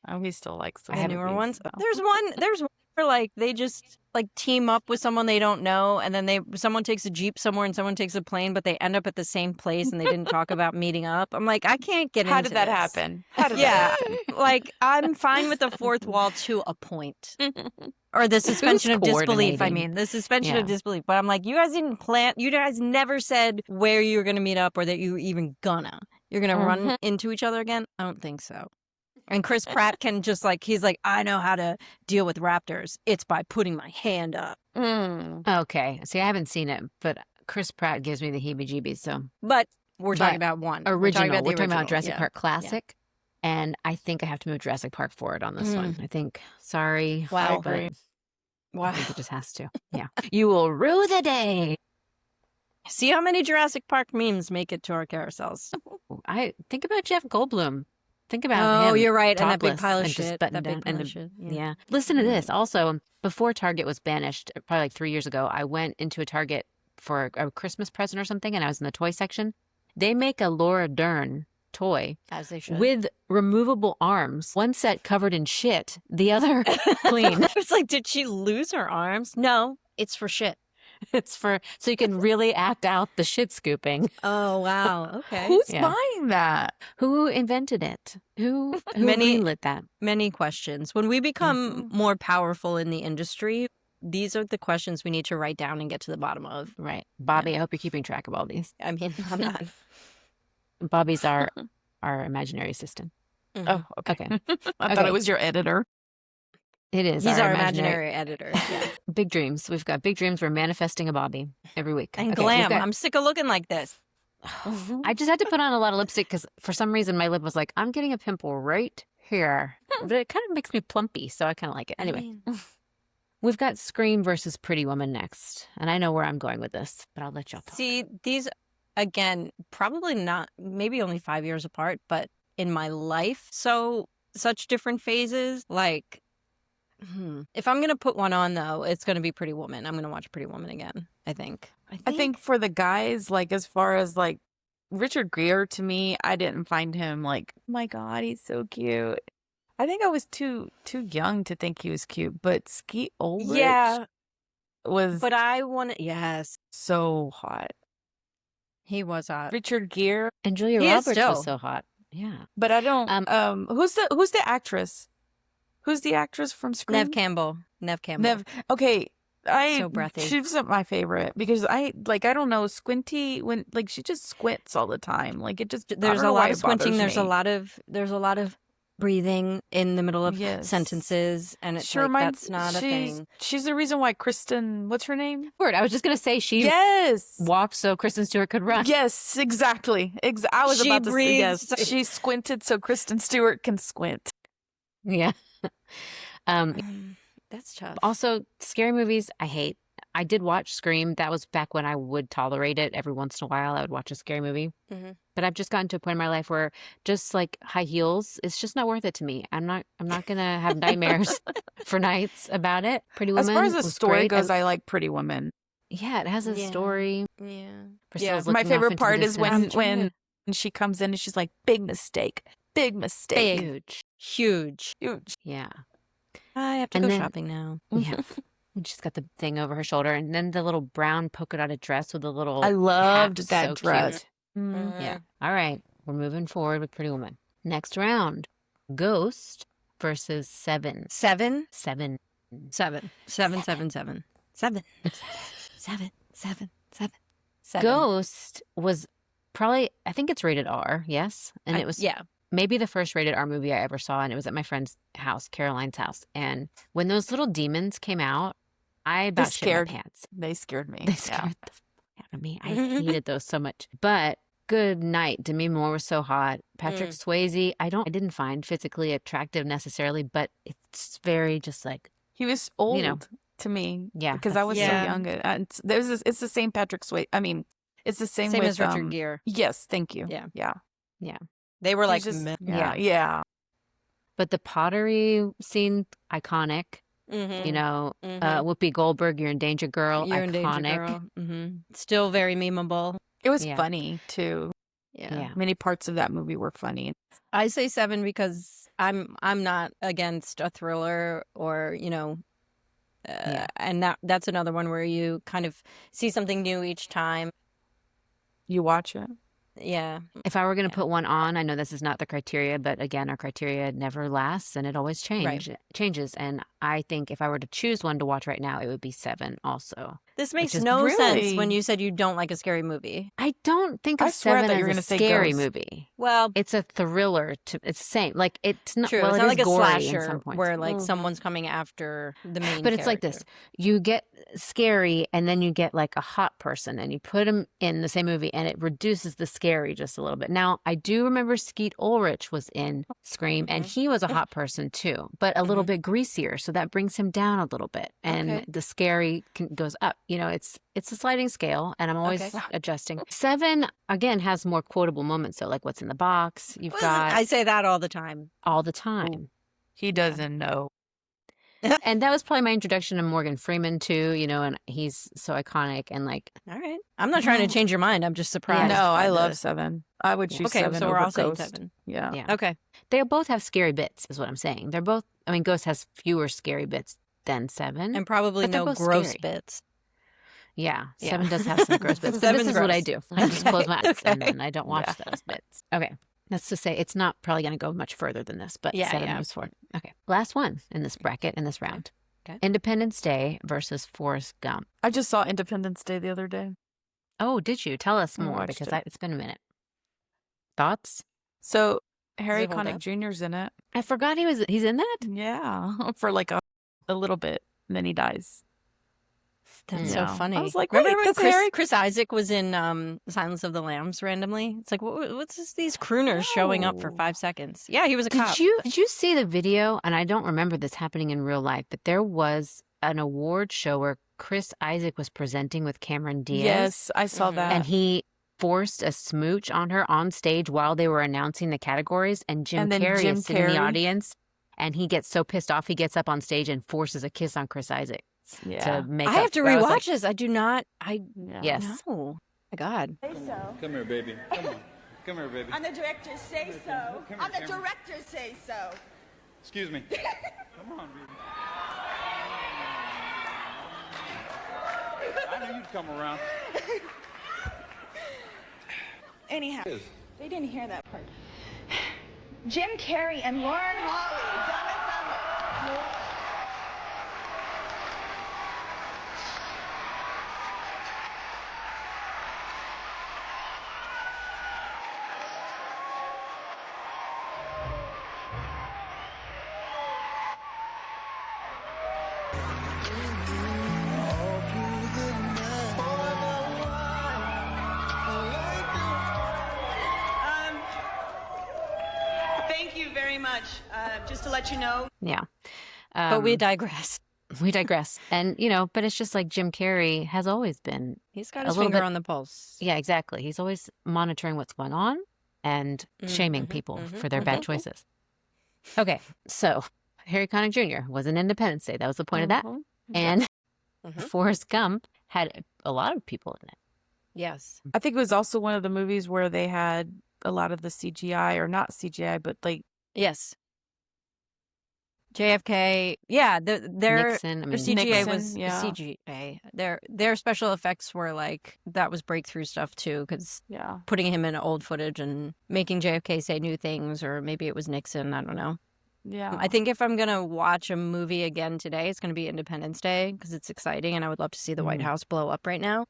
Oh, he still likes I The haven't newer movies, ones. so. There's one where like they just like team up with someone they don't know, and then someone takes a Jeep somewhere and someone takes a plane, but they end up at the same place and they didn't talk about meeting up. I'm like, I can't get How into did that this. happen? How did Yeah, that happen? like I'm fine with the fourth wall to a point. Or the suspension of disbelief. I coordinating? mean, the suspension Yeah. of disbelief. But I'm like, you guys didn't plan. You guys never said where you were going to meet up or that you were even gonna. You're going to run into each other again? I don't think so. And Chris Pratt can just like, he's like, I know how to deal with raptors. It's by putting my hand up. Okay. See, I haven't seen it, but Chris Pratt gives me the heebie-jeebies. So But we're talking But about one. original. We're We're talking about original. Jurassic Yeah. Park Classic. And I think I have to move Jurassic Park forward on this one. I think, sorry. Wow. but agree. I Wow. think it just has to. Yeah. You will rue the day. See how many Jurassic Park memes make it to our carousels. I think about Jeff Goldblum. Think about him. You're right. And that big topless pile of and just shit. buttoned That big down pile and of the- shit. Yeah. Listen to this. Also, before Target was banished, probably like 3 years ago, I went into a Target for a Christmas present or something, and I was in the toy section. They make a Laura Dern toy As they should. with removable arms. One set covered in shit, the other clean. It's like, did she lose her arms? No, it's for shit. It's for so you can really act out the shit scooping. Oh, wow. Okay. Who's Yeah. buying that? Who invented it? Who Many- greenlit that? Many questions. When we become Mm-hmm. more powerful in the industry, these are the questions we need to write down and get to the bottom of. Right, Bobby. I hope you're keeping track of all these. I mean, I'm not. Bobby's our imaginary assistant. Oh, okay. Okay, I thought Okay. it was your editor. it is. He's our imaginary editor. Yeah. Big dreams. We've got big dreams. We're manifesting a Bobby every week. And Okay, we've glam. got- I'm sick of looking like this. I just had to put on a lot of lipstick because for some reason my lip was like, I'm getting a pimple right here, but it kind of makes me plumpy, so I kind of like it. Anyway, we've got Scream versus Pretty Woman next, and I know where I'm going with this, but I'll let y'all talk. See, these, again, probably not, maybe only 5 years apart, but in my life, such different phases. Like, if I'm going to put one on, though, it's going to be Pretty Woman. I'm going to watch Pretty Woman again, I think. I think for the guys, like as far as like Richard Gere, to me, I didn't find him like, oh my God, he's so cute. I think I was too young to think he was cute, but Skeet Ulrich Yeah, was but I want to, yes, so hot. he was hot. Richard Gere, And Julia He is Roberts still. was so hot. Yeah. but I don't. Who's the actress? Who's the actress from Scream? Nev Campbell. Okay, So breathy. She's not my favorite because I don't know, Squinty, when like she just squints all the time. Like it just There's I don't a know why lot it of squinting. bothers There's a lot of breathing in the middle of Yes. sentences, and it's She like reminds- that's not a thing. She's the reason why Kristen, what's her name? Word. I was just gonna say she Yes. walked so Kristen Stewart could run. Yes, exactly. I was She about to say breathes yes. so- She squinted so Kristen Stewart can squint. Yeah. That's tough. Also, scary movies, I hate. I did watch Scream. That was back when I would tolerate it. Every once in a while, I would watch a scary movie. Mhm. But I've just gotten to a point in my life where just like high heels, it's just not worth it to me. I'm not gonna have nightmares for nights about it. Pretty Woman. As far as the was story great. goes, I like Pretty Woman. Yeah, it has a Yeah. story. Yeah. Priscilla's My looking off favorite into the part is distance. when she comes in and she's like, big mistake. Big mistake. Huge. Huge. Huge. Yeah. I have to And go then- shopping now. Yeah. And she's got the thing over her shoulder, and then the little brown polka dotted dress with the little. I loved hat. that So dress. cute. Mm. Yeah. All right. We're moving forward with Pretty Woman. Next round, Ghost versus Seven. 7, 7. 7, 7, 7, 7, 7, 7, 7, 7. Ghost was probably, I think it's rated R, yes? And it was yeah. maybe the first rated R movie I ever saw, and it was at my friend's house, Caroline's house. And when those little demons came out, I about shit my pants. They scared me. They scared the fuck out of me. I hated those so much. But good night. Demi Moore was so hot. Patrick Swayze, I didn't find physically attractive necessarily, but it's very just like, He was old to me. Yeah, Because I was so Yeah. young. And it's the same Patrick Swayze. I mean, it's the same with as Richard Gere. Yes, thank you. Yeah. Yeah. They were like, He's just- meh. Yeah. but the pottery scene, iconic. Mhm. You know, Mhm. Whoopi Goldberg, You're in Danger Girl, You're in iconic. Danger Girl. Mhm. Still very memeable. It was Yeah. funny too. Yeah. Many parts of that movie were funny. I say 7 because I'm not against a thriller or and that's another one where you kind of see something new each time. You watch it. Yeah. If I were going to put one on, I know this is not the criteria, but again, our criteria never lasts and it always changes. And I think if I were to choose one to watch right now, it would be 7 also. This makes is no sense really- when you said you don't like a scary movie. I don't think I of swear I 7 thought you were as gonna a say scary Ghost. movie. Well, It's a thriller. It's the same. Like, it's not, true. well, It's it not is like a gory in slasher some points. where like someone's coming after the main But it's like this. You get scary and then you get like a hot person and you put them in the same movie and it reduces the scary just a little bit. Now, I do remember Skeet Ulrich was in Scream and he was a hot person too, but a little bit greasier. So that brings him down a little bit and Okay. the scary goes up. You know, it's a sliding scale and I'm always Okay. adjusting. 7, again, has more quotable moments. So like what's in the box, you've got I say that all the time. all the time. He doesn't know. And that was probably my introduction to Morgan Freeman too, you know, and he's so iconic and like, All right. I'm not trying to change your mind. I'm just surprised. No, by I love the- 7. I would choose Okay, 7 so we're over all saying Ghost. 7. Yeah. yeah. Okay. They both have scary bits, is what I'm saying. They're both, I mean, Ghost has fewer scary bits than 7. And probably But they're no both gross scary. bits. Yeah, Yeah. 7 does have some gross bits. But this Seven's is what I gross. do. I just close my eyes and Okay. then I don't watch Yeah. those bits. Okay. That's to say, it's not probably going to go much further than this, but Yeah, 7 yeah. moves forward. Okay. Last one in this bracket, in this round. Okay. Independence Day versus Forrest Gump. I just saw Independence Day the other day. Oh, did you? Tell us I more watched because it. it's been a minute. Thoughts? So Harry it hold Connick up? Jr.'s in it. I forgot he's in that? Yeah. For like a little bit. And then he dies. That's Yeah. so funny. I was like, remember wait, when that's Harry? Chris Isaac was in Silence of the Lambs randomly? It's like, what's this, these crooners showing up for No. 5 seconds? Yeah, he was a cop. Did you see the video? And I don't remember this happening in real life, but there was an award show where Chris Isaac was presenting with Cameron Diaz. Yes, I saw Mhm. that. And he forced a smooch on her on stage while they were announcing the categories. And Jim And then Carrey Jim is sitting in the Carrey- audience. And he gets so pissed off, he gets up on stage and forces a kiss on Chris Isaac Yeah. to make I up. have to I was rewatch like, this. I do not. I Yeah. Yes. no. My God. Say so. Come here, baby. Come on. Come here, baby. On the director say so. Come On here, the Cameron. director say so. Excuse me. Come on, baby. I knew you'd come around. Anyhow, Yes. they didn't hear that part. Jim Carrey and Lauren Holly. Dumb and Dumber. Thank you very much. Just to let you know, yeah. But we digress. we digress. And, you know, but it's just like Jim Carrey has always been. He's got A his little finger bit- on the pulse. Yeah, exactly. He's always monitoring what's going on and shaming people for their bad choices. Okay, so Harry Connick Jr. was in Independence Day. That was the point of that. Mhm. And Mhm. Forrest Gump had a lot of people in it. Yes. I think it was also one of the movies where they had a lot of the CGI, or not CGI, but like Yes. JFK. Yeah, their Nixon. I their mean, CGA Nixon, was yeah. CGA. Their special effects were like that was breakthrough stuff too, because yeah. putting him in old footage and making JFK say new things, or maybe it was Nixon. I don't know. Yeah. I think if I'm gonna watch a movie again today, it's gonna be Independence Day because it's exciting, and I would love to see the White House blow up right now.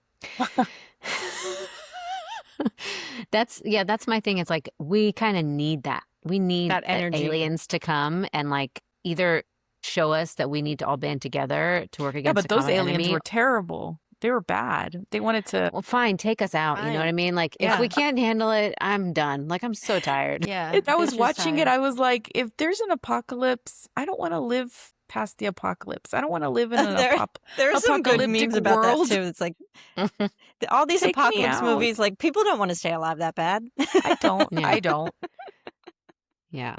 that's my thing. It's like we kind of need that We need That energy. aliens to come and like either show us that we need to all band together to work Yeah, against but a those common aliens enemy. were terrible. They were bad. They wanted to. Well, fine, take us out. You know what I Fine. mean? Like, if Yeah. we can't handle it, I'm done. Like, I'm so tired. Yeah. I was bitch is watching it. tired. I was like, if there's an apocalypse, I don't want to live past the apocalypse. I don't want to live in an There's some good apocalyptic memes about world. that too. It's like all these Take me apocalypse out. movies, like people don't want to stay alive that bad. I don't. Yeah. I don't. Yeah.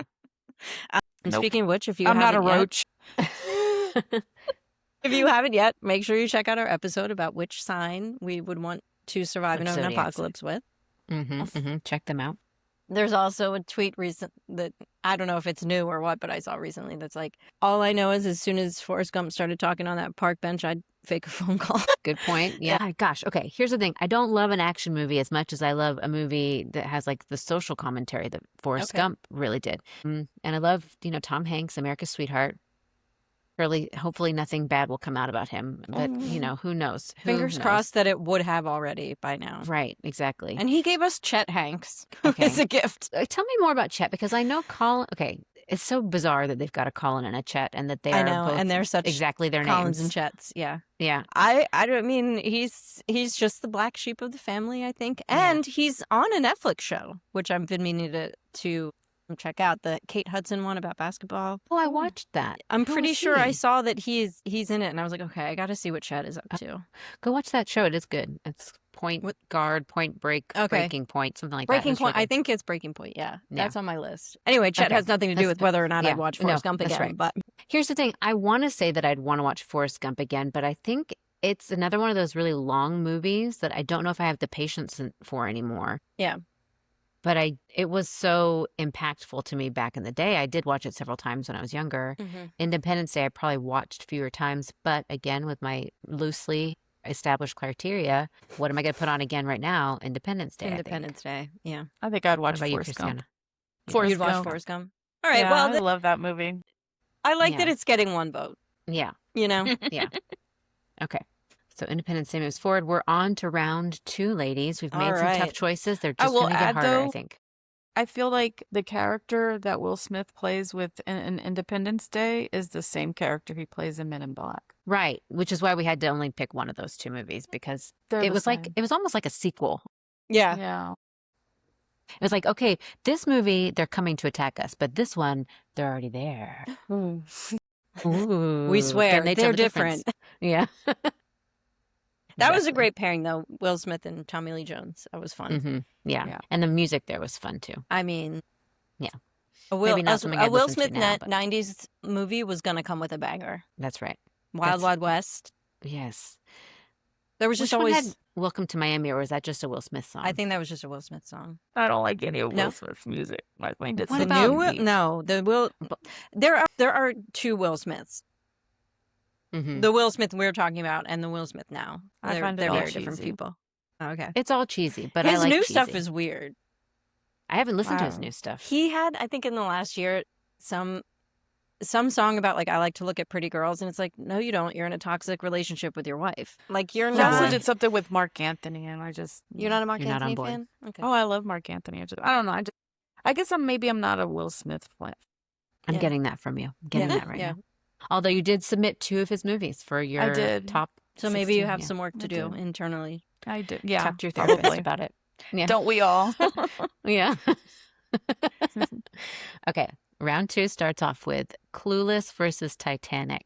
And Nope. speaking of which, if you I'm not a haven't yet, roach. if you haven't yet, make sure you check out our episode about which sign we would want to survive in an Zodiac sign. apocalypse with. Check them out. There's also a tweet recent that I don't know if it's new or what, but I saw recently that's like, all I know is as soon as Forrest Gump started talking on that park bench, I'd fake a phone call. Good point. Yeah. Gosh. Okay. Here's the thing. I don't love an action movie as much as I love a movie that has like the social commentary that Forrest Okay. Gump really did. And I love, Tom Hanks, America's Sweetheart. Surely, hopefully nothing bad will come out about him. But, who knows? Who Fingers knows? crossed that it would have already by now. Right. Exactly. And he gave us Chet Hanks Okay. as a gift. Tell me more about Chet, because I know Colin. Okay. It's so bizarre that they've got a Colin and a Chet and that they I are know, both and they're such exactly their Collins names. and Chets. Yeah. Yeah. I don't mean he's just the black sheep of the family, I think. Yeah. And he's on a Netflix show, which I've been meaning to check out, the Kate Hudson one about basketball. Oh, I watched that. I'm Who pretty was sure I he? saw that he's in it, and I was like, okay, I got to see what Chet is up to. Go watch that show. It is good. It's Point Guard, Point Break, Okay. Breaking Point, something like Breaking that. Point. I think it's Breaking Point. Yeah, Yeah. that's on my list. Anyway, Chet Okay. has nothing to do That's- with whether or not yeah. I'd watch No, Forrest Gump that's again. right. But Here's the thing. I want to say that I'd want to watch Forrest Gump again, but I think it's another one of those really long movies that I don't know if I have the patience for anymore. Yeah. But it was so impactful to me back in the day. I did watch it several times when I was younger. Independence Day I probably watched fewer times, but again, with my loosely established criteria, what am I going to put on again right now? Independence Day. Independence Day. Yeah. I think I'd What watch about you, Forrest Gump. Christiana? Forrest You'd watch Gump. Forrest Gump. All right. Yeah, well, I love that movie. I like Yeah. that it's getting one vote. Yeah. You know. Yeah. Okay. So Independence Day moves forward. We're on to round 2, ladies. We've made All some tough right. choices. They're I just will going to get add, harder, I though, think. I feel like the character that Will Smith plays with in Independence Day is the same character he plays in Men in Black. Right. Which is why we had to only pick one of those 2 movies, because They're it the was like, same. it was almost like a sequel. Yeah. Yeah. It was like, okay, this movie, they're coming to attack us, but this one, they're already there. Ooh. We swear Can they tell they're the difference? different. Yeah. That was a Exactly. great pairing, though. Will Smith and Tommy Lee Jones. That was fun. Mhm. Yeah. Yeah. And the music there was fun too. I mean, Yeah. a Will, Maybe not a, something a I'd Will listen to Smith now, but- 90s movie was going to come with a banger. That's right. Wild That's- Wild West. Yes. There was Which just one always. had Welcome to Miami, or was that just a Will Smith song? I think that was just a Will Smith song. I don't like any of No? Will Smith's music. I think it's What so about- New Will? cheesy. No, the Will. There are 2 Will Smiths. Mhm. The Will Smith we're talking about and the Will Smith now. I find it they're all very different cheesy. people. Okay. It's all cheesy, but His I like new cheesy. stuff is weird. I haven't listened to his Wow. new stuff. He had, I think, in the last year, some song about like I like to look at pretty girls, and it's like, no, you don't. You're in a toxic relationship with your wife. Like you're He not. also did something with Mark Anthony, and I just You're not a Mark You're not on Anthony board. fan. Okay. Oh, I love Mark Anthony. I don't know. I guess I'm not a Will Smith fan. I'm Yeah. getting that from you. I'm getting Yeah. that right Yeah. now. Although you did submit 2 of his movies for your did. top. So maybe you 16, have yeah. some work to I do did. internally. I did. Yeah, Talk to your therapist probably. about it. Yeah. Don't we all? Yeah. Okay. Round 2 starts off with Clueless versus Titanic.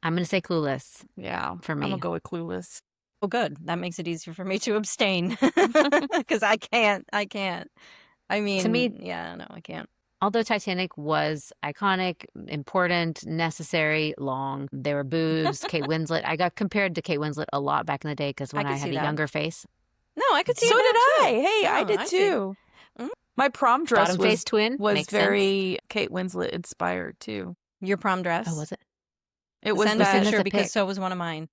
I'm going to say Clueless. Yeah, For I'm me. gonna go with Clueless. Well, good. That makes it easier for me to abstain because I can't. I mean, me- yeah, no, I can't. Although Titanic was iconic, important, necessary, long, there were boobs, Kate Winslet. I got compared to Kate Winslet a lot back in the day because when I I, could had see a that. younger face. No, I could see. So it did now, I. too. Hey, I Oh, did I see. too. Mm. My prom dress Bottom face twin was makes sense. very Kate Winslet inspired too. Your prom dress. Oh, was it? It was Send us Send a us that. picture a because pic. so was one of mine.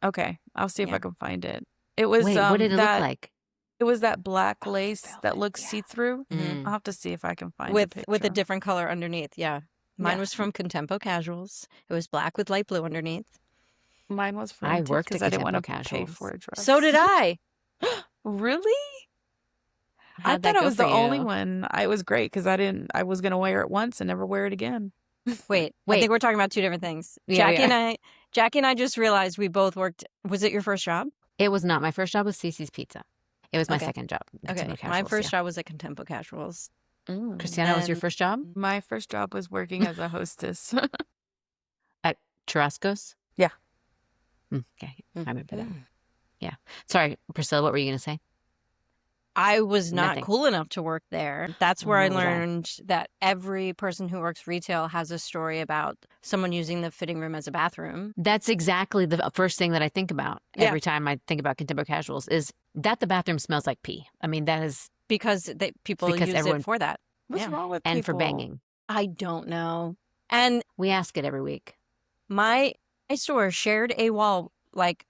Okay, I'll see if Yeah. I can find it. It was Wait, what did it that, look like? It was that black lace that velvet, looks yeah. see through. Mm. I'll have to see if I can find with a a picture. different color underneath. Yeah, mine Yeah. was from Contempo Casuals. It was black with light blue underneath. Mine was from I worked because at I didn't want to Contempo pay Casuals. for a dress. So did I. Really? I How'd that thought I go was for the only you? one. I was great because I was gonna wear it once and never wear it again. Wait, I Wait. think we're talking about two different things. Yeah, we Jackie and I just realized we both worked. Was it your first job? It was not. My first job was Cece's Pizza. It was my Okay. second job. Okay, Contempo my Casuals, first yeah. job was at Contempo Casuals. Christiana, was your And- first job My first job was working as a hostess. at Churrasco's? Yeah. Okay, I remember that. Yeah. Sorry, Priscilla, what were you going to say? I was not Nothing. cool enough to work there. That's where I What was that? learned that every person who works retail has a story about someone using the fitting room as a bathroom. That's exactly the first thing that I think about Yeah. every time I think about Contempo Casuals is that the bathroom smells like pee. I mean, that is, Because people Because use everyone- it for that. What's Yeah. wrong with and for people? banging. I don't know. And We ask it every week. my store shared a wall like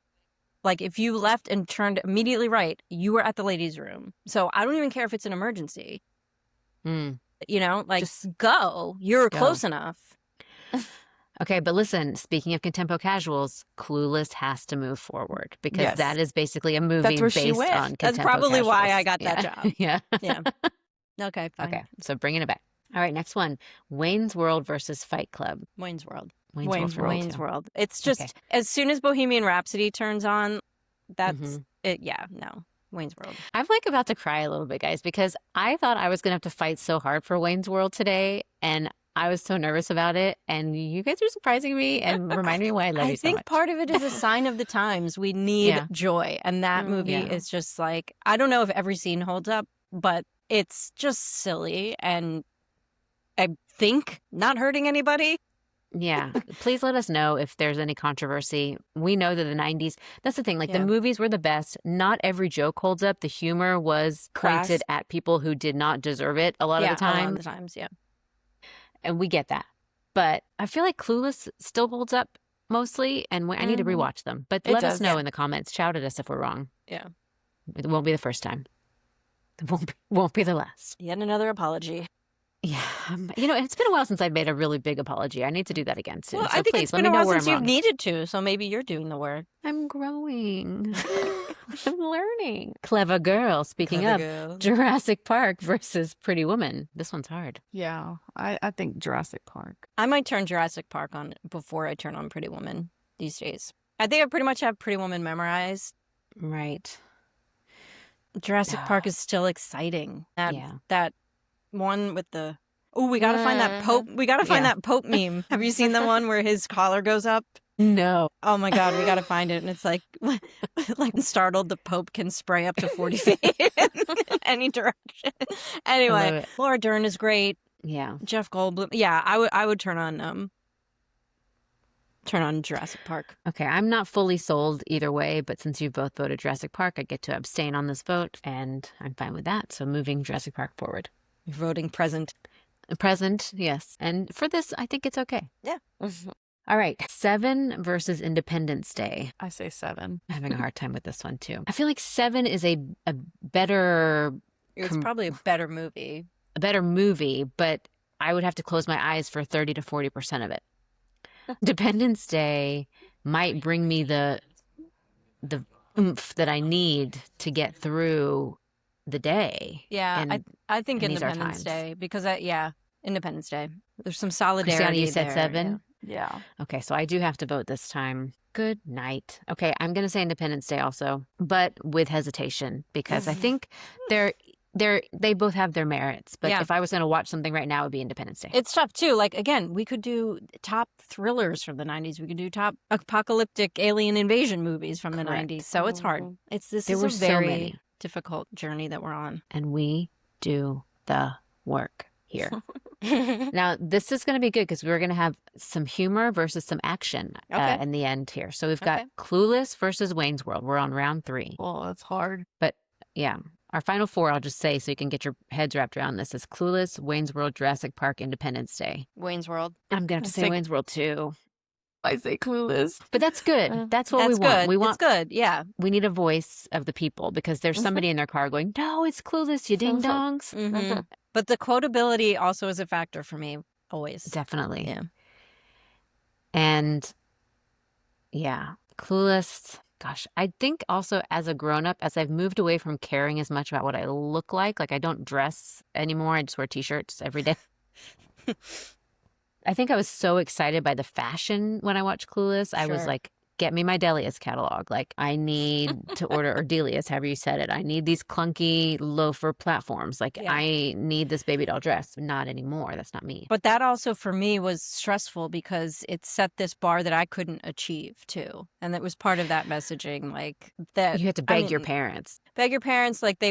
if you left and turned immediately right, you were at the ladies' room. So I don't even care if it's an emergency. Mm. You know, like Just go. You're go. close enough. Okay, but listen, speaking of Contempo Casuals, Clueless has to move forward because Yes. that is basically a movie where she based went. on Contempo That's probably why I Casuals. got that Yeah. job. Yeah. Yeah. Okay, fine. Okay, so bringing it back. All right, next one. Wayne's World versus Fight Club. Wayne's World. Wayne's Wayne's World. Wayne's too. World. It's just Okay. as soon as Bohemian Rhapsody turns on, that's Mhm. it. Yeah, no. Wayne's World. I'm like about to cry a little bit, guys, because I thought I was going to have to fight so hard for Wayne's World today. And I was so nervous about it. And you guys are surprising me and reminding me why I love I you so think much. part of it is a sign of the times. We need Yeah. joy. And that Mm, movie yeah. is just like, I don't know if every scene holds up, but it's just silly. And I think not hurting anybody. Yeah. Please let us know if there's any controversy. We know that the 90s, that's the thing. Like Yeah. the movies were the best. Not every joke holds up. The humor was Crass. pointed at people who did not deserve it a lot of the A lot time. of the times, yeah. And we get that. But I feel like Clueless still holds up mostly. And I need to Mhm. rewatch them. But It let us does. know Yeah. in the comments. Shout at us if we're wrong. Yeah. It won't be the first time. It won't be the last. Yet another apology. Yeah. It's been a while since I've made a really big apology. I need to do that again soon. Well, so I think please it's let been me a know while where since I'm you've wrong. needed to, so maybe you're doing the work. I'm growing. I'm learning. Clever girl. Speaking of Jurassic Park versus Pretty Woman. This one's hard. Yeah, I think Jurassic Park. I might turn Jurassic Park on before I turn on Pretty Woman these days. I think I pretty much have Pretty Woman memorized. Right. Jurassic Park is still exciting. Yeah. That one with the we gotta find that Pope. We gotta find Yeah. that Pope meme. Have you seen the one where his collar goes up? No. Oh my God, we gotta find it. And it's like startled, the Pope can spray up to 40 feet in any direction. Anyway, love it. Laura Dern is great. Yeah. Jeff Goldblum. Yeah, I would turn on Jurassic Park. Okay. I'm not fully sold either way, but since you both voted Jurassic Park, I get to abstain on this vote, and I'm fine with that. So moving Jurassic Park forward. You're voting present. Present, yes. And for this, I think it's okay. Yeah. All right. 7 versus Independence Day. I say 7. I'm having a hard time with this one too. I feel like 7 is a better It's probably a better movie. but I would have to close my eyes for 30 to 40% of it. Independence Day might bring me the oomph that I need to get through the day. Yeah, And I think in these are Independence times. Day because Independence Day. There's some solidarity. Christiana, you said there, 7? Yeah. Okay, so I do have to vote this time. Good night. Okay, I'm going to say Independence Day also, but with hesitation because I think they both have their merits. But Yeah. if I was going to watch something right now, it would be Independence Day. It's tough too. Like again, we could do top thrillers from the 90s. We could do top apocalyptic alien invasion movies from the Correct. 90s. So it's hard. This There is were a so very many. difficult journey that we're on. And we do the work here. Now, this is going to be good because we're going to have some humor versus some action Okay. in the end here. So we've got Okay. Clueless versus Wayne's World. We're on round 3. Well, that's hard. But yeah, our final 4, I'll just say so you can get your heads wrapped around this, is Clueless, Wayne's World, Jurassic Park, Independence Day. Wayne's World. I'm going to have to say Say- Wayne's World too. I say Clueless. But that's good. That's what That's we want. good. We want. It's good. Yeah. We need a voice of the people because there's somebody in their car going, "No, it's Clueless, you ding dongs." Mhm. But the quotability also is a factor for me always. Definitely. Yeah. And yeah, Clueless. Gosh, I think also as a grown-up, as I've moved away from caring as much about what I look like I don't dress anymore. I just wear t-shirts every day. I think I was so excited by the fashion when I watched Clueless. I was Sure. like, get me my Delia's catalog. Like, I need to order, or Delia's, however you said it. I need these clunky loafer platforms. Like, Yeah. I need this baby doll dress. Not anymore. That's not me. But that also for me was stressful because it set this bar that I couldn't achieve too. And it was part of that messaging, like that You had to I beg your mean, parents. beg your parents, like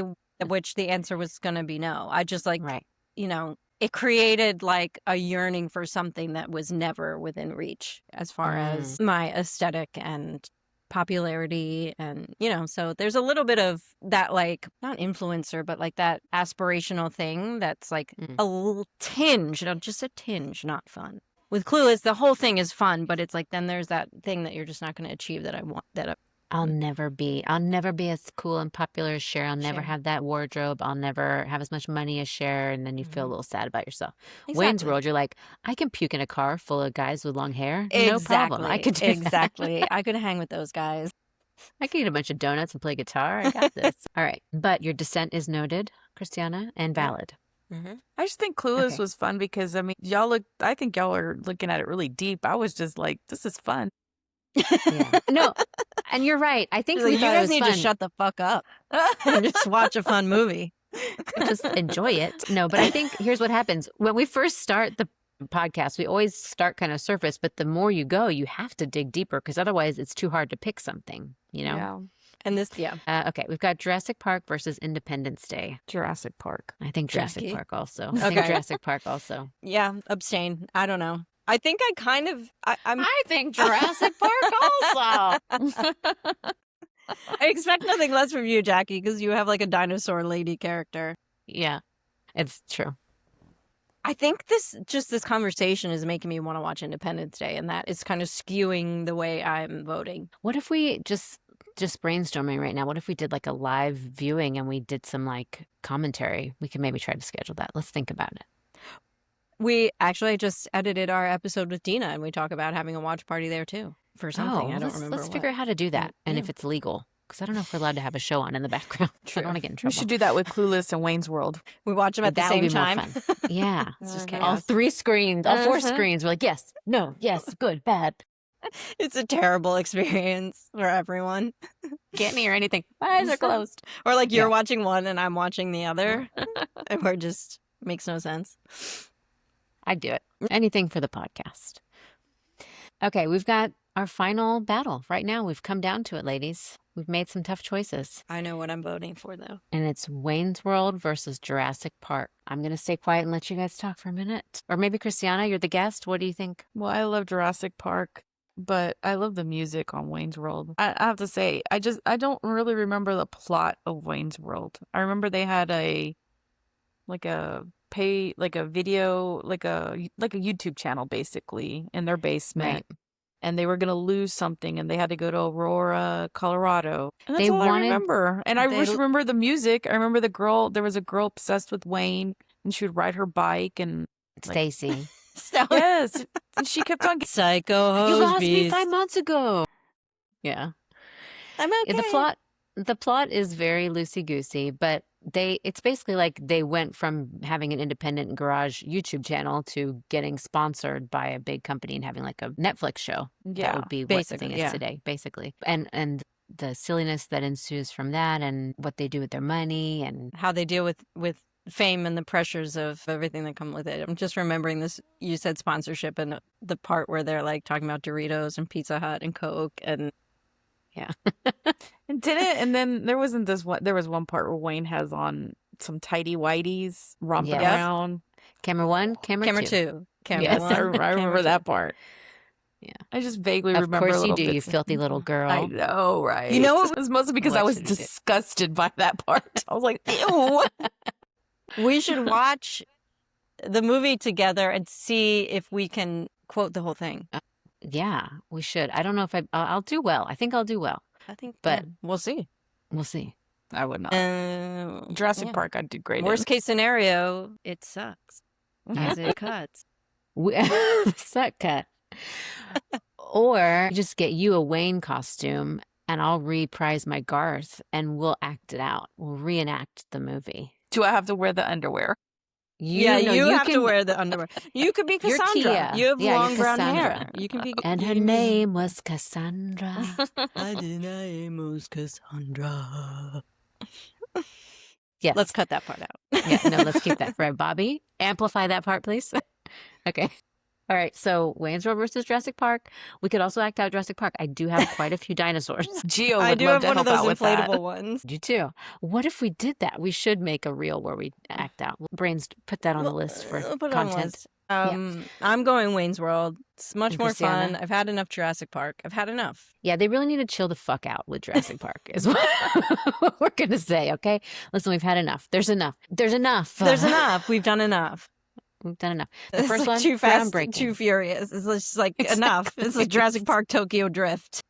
which the answer was going to be no. I just like, Right. you know, it created like a yearning for something that was never within reach as far as my aesthetic and popularity. And, you know, so there's a little bit of that, like, not influencer, but like that aspirational thing that's like a little tinge, you know, just a tinge, not fun. With Clueless, the whole thing is fun, but it's like then there's that thing that you're just not going to achieve that I want. I'll never be as cool and popular as Cher. I'll never Cher. have that wardrobe. I'll never have as much money as Cher. And then you feel a little sad about yourself. Wayne's Exactly. World, you're like, I can puke in a car full of guys with long hair. No problem. I could do that. Exactly. I could hang with those guys. I can eat a bunch of donuts and play guitar. I got this. All right. But your dissent is noted, Cristiana, and valid. I just think Clueless Okay. was fun because, I mean, I think y'all are looking at it really deep. I was just like, this is fun. Yeah. No, and you're right. I think Like, we you thought it guys was need fun. to shut the fuck up and just watch a fun movie. Just enjoy it. No, but I think here's what happens. When we first start the podcast, we always start kind of surface, but the more you go, you have to dig deeper because otherwise it's too hard to pick something, you know? Yeah. And this, Okay, we've got Jurassic Park versus Independence Day. Jurassic Park. I think Jurassic Jackie? Park also. I think Okay. Jurassic Park also. yeah, abstain. I don't know. I think I kind of, I'm. I think Jurassic Park also. I expect nothing less from you, Jackie, because you have like a dinosaur lady character. Yeah, it's true. I think this conversation is making me want to watch Independence Day, and that is kind of skewing the way I'm voting. What if we just brainstorming right now? What if we did like a live viewing and we did some like commentary? We could maybe try to schedule that. Let's think about it. We actually just edited our episode with Dina, and we talk about having a watch party there too for something. I don't remember. Let's figure out how to do that and if Yeah. it's legal. Because I don't know if we're allowed to have a show on in the background. I True. don't want to get in We trouble. should do that with Clueless and Wayne's World. We watch them at the That would same be more time. fun. Yeah. It's just All chaos. 3 screens, all 4 Uh-huh. screens. We're like, yes, no, yes, good, bad. It's a terrible experience for everyone. Can't hear anything. My eyes are closed. Or like you're Yeah. watching one and I'm watching the other, and we're just makes no sense. I'd do it. Anything for the podcast. Okay, we've got our final battle right now. We've come down to it, ladies. We've made some tough choices. I know what I'm voting for though. And it's Wayne's World versus Jurassic Park. I'm going to stay quiet and let you guys talk for a minute. Or maybe Christiana, you're the guest. What do you think? Well, I love Jurassic Park, but I love the music on Wayne's World. I have to say, I don't really remember the plot of Wayne's World. I remember they had a video, like a YouTube channel basically in their basement. Right. And they were going to lose something and they had to go to Aurora, Colorado. And that's They all I wanted- remember. And I They just l- remember the music. I remember there was a girl obsessed with Wayne and she would ride her bike and Stacy. So yes. And she kept on psycho You hose lost me beast. 5 months ago. Yeah. I'm okay. The plot is very loosey-goosey, but it's basically like they went from having an independent garage YouTube channel to getting sponsored by a big company and having like a Netflix show. That Yeah, would be what the basically, thing is yeah. today, basically. And the silliness that ensues from that and what they do with their money and How they deal with fame and the pressures of everything that come with it. I'm just remembering this. You said sponsorship and the part where they're like talking about Doritos and Pizza Hut and Coke and And then there was one part where Wayne has on some tighty whities romping Yes. around. camera 1, camera, camera 2. two. Camera Yes, one, I camera remember two. that part. Yeah. I just vaguely Of remember. course you little do, you bits. filthy little girl. I know, right? You know what- It was mostly because What I was should you do? disgusted by that part. I was like, ew. We should watch the movie together and see if we can quote the whole thing. Yeah, we should. I don't know if I'll do well. I think I'll do well. I think, But- yeah, we'll see. We'll see. I would not. Jurassic yeah. Park, I'd do great. in. Worst case scenario, it sucks as it cuts. Suck cut. Or just get you a Wayne costume and I'll reprise my Garth and we'll act it out. We'll reenact the movie. Do I have to wear the underwear? You have to wear the underwear. You could be You're Cassandra. Tia. You have Yeah, long you're brown Cassandra. hair. You can be. And her name was Cassandra. My name was Cassandra. Yes. Let's cut that part out. Yeah, no, let's keep that for Bobby. Amplify that part, please. Okay. All right. So Wayne's World versus Jurassic Park. We could also act out Jurassic Park. I do have quite a few dinosaurs. Geo I would do love have to one of help those out with that. inflatable ones. You too. What if we did that? We should make a reel where we act out. Brains, put that on the list for We'll put it on the content. list. I'm going Wayne's World. It's much And more Cristiana? fun. I've had enough Jurassic Park. I've had enough. Yeah, they really need to chill the fuck out with Jurassic Park, is what we're going to say, okay? Listen, we've had enough. There's enough. There's enough. There's enough. We've done enough. We've done enough. The It's first like one, Too Fast, groundbreaking. Too Furious. It's just like Exactly. enough. It's like Jurassic Park Tokyo Drift.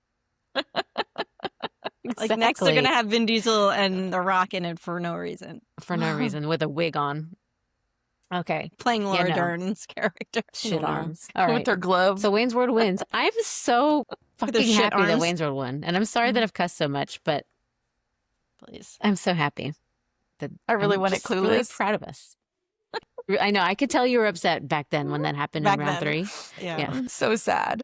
Like next they're Exactly. gonna have Vin Diesel and The Rock in it for no reason, For no reason, with a wig on. Okay. playing Laura no. Dern's character. Shit No. arms. All With right. their gloves. So Wayne's World wins. I'm so their fucking shit happy that arms. Wayne's World won. And I'm sorry that I've cussed so much, but Please. I'm so happy. That I really I'm want it just really Clueless. proud of us. I know. I could tell you were upset back then when that happened Back in round then. 3. Yeah. Yeah. I'm so sad.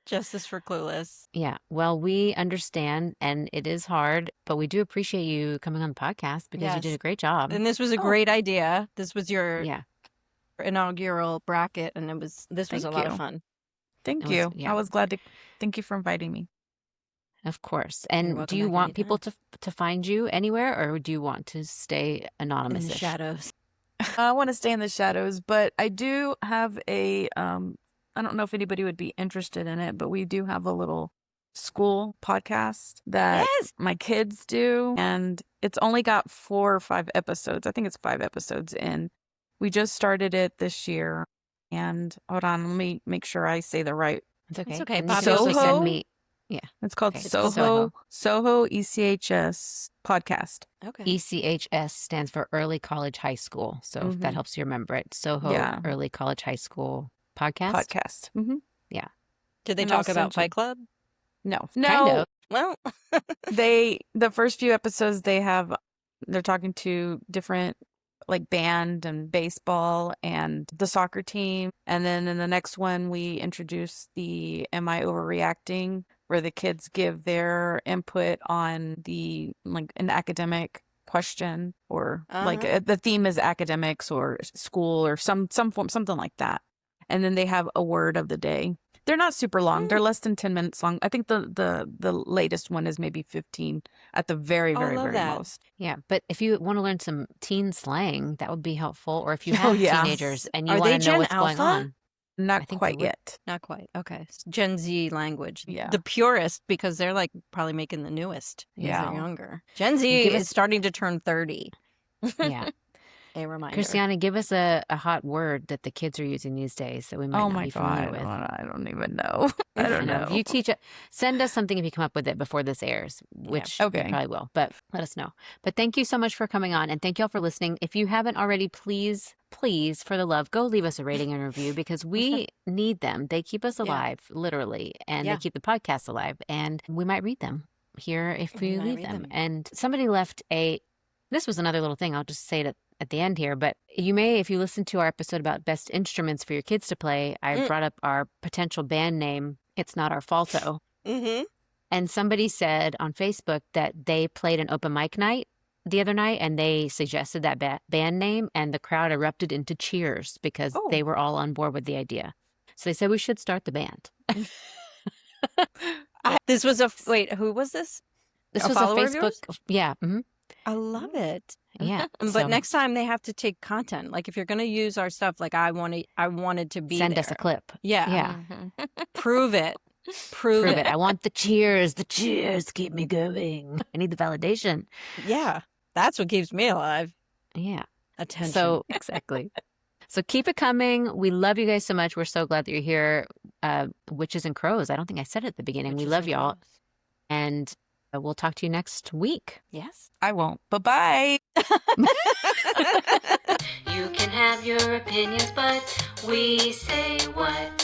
Justice for Clueless. Yeah. Well, we understand and it is hard, but we do appreciate you coming on the podcast because you did Yes. a great job. And this was a Oh. great idea. This was your Yeah. inaugural bracket, and this was Thank a lot of you. fun. Thank It was- you. yeah. I was glad to. Thank you for inviting me. Of course. And do welcome you back want anytime. people to find you anywhere or do you want to stay In anonymous? the shadows. I want to stay in the shadows, but I do have a I don't know if anybody would be interested in it, but we do have a little school podcast that Yes. my kids do, and it's only got 4 or 5 episodes. I think it's 5 episodes in. We just started it this year, and hold on, let me make sure I say the right. It's okay. It's okay. And you Bobby can also Soho? send me. It's called Okay, Soho ECHS podcast. Okay. ECHS stands for Early College High School. So if that Mhm. helps you remember it. Soho Yeah. Early College High School podcast. Podcast. Mm-hmm. Did they And I'll talk about send you- Fight Club? No, Kind no. of. Well, The first few episodes they're talking to different like band and baseball and the soccer team, and then in the next one we introduce the Am I Overreacting, where the kids give their input on the like an academic question or like the theme is academics or school or some form, something like that, and then they have a word of the day. They're not super long. They're less than 10 minutes long. I think the latest one is maybe 15 at the very, Oh, very, love very that. most. Yeah. But if you want to learn some teen slang, that would be helpful. Or if you Oh, have yeah. teenagers and you Are want they to know Gen what's going Alpha? on. I Not think they quite would. yet. not quite. Okay. It's Gen Z language. Yeah. The purest, because they're like probably making the newest. Because Yeah. They're younger. Gen Z Give is us- starting to turn 30. Yeah. A reminder. Christiana, give us a hot word that the kids are using these days that we might Oh not my be familiar God. with. I don't even know. I I don't know. know. If you teach it, send us something if you come up with it before this airs, which Okay. we probably will, but let us know. But thank you so much for coming on and thank you all for listening. If you haven't already, please, for the love, go leave us a rating and review because we need them. They keep us Yeah. alive, literally, and Yeah. they keep the podcast alive. And we might read them here if We we might leave read them. them. And somebody left this was another little thing. I'll just say it at the end here, but you may, if you listen to our episode about best instruments for your kids to play, I brought up our potential band name, It's Not Our Faulto. Mm-hmm. And somebody said on Facebook that they played an open mic night the other night and they suggested that band name and the crowd erupted into cheers because Oh. they were all on board with the idea. So they said we should start the band. This was wait, who was this? This A was a follower of Facebook. yours? Yeah. Mhm. I love it. Yeah. But So next time they have to take content. Like if you're going to use our stuff, like I wanted to be send there. us a clip. Yeah. Yeah. Prove it. Prove, Prove it. it. I want the cheers. The cheers keep me going. I need the validation. Yeah. That's what keeps me alive. Yeah. Attention. So exactly. So keep it coming. We love you guys so much. We're so glad that you're here. Witches and Crows. I don't think I said it at the beginning. We Witches love and y'all. crows. And we'll talk to you next week. Yes. I won't. Bye-bye. You can have your opinions, but we say what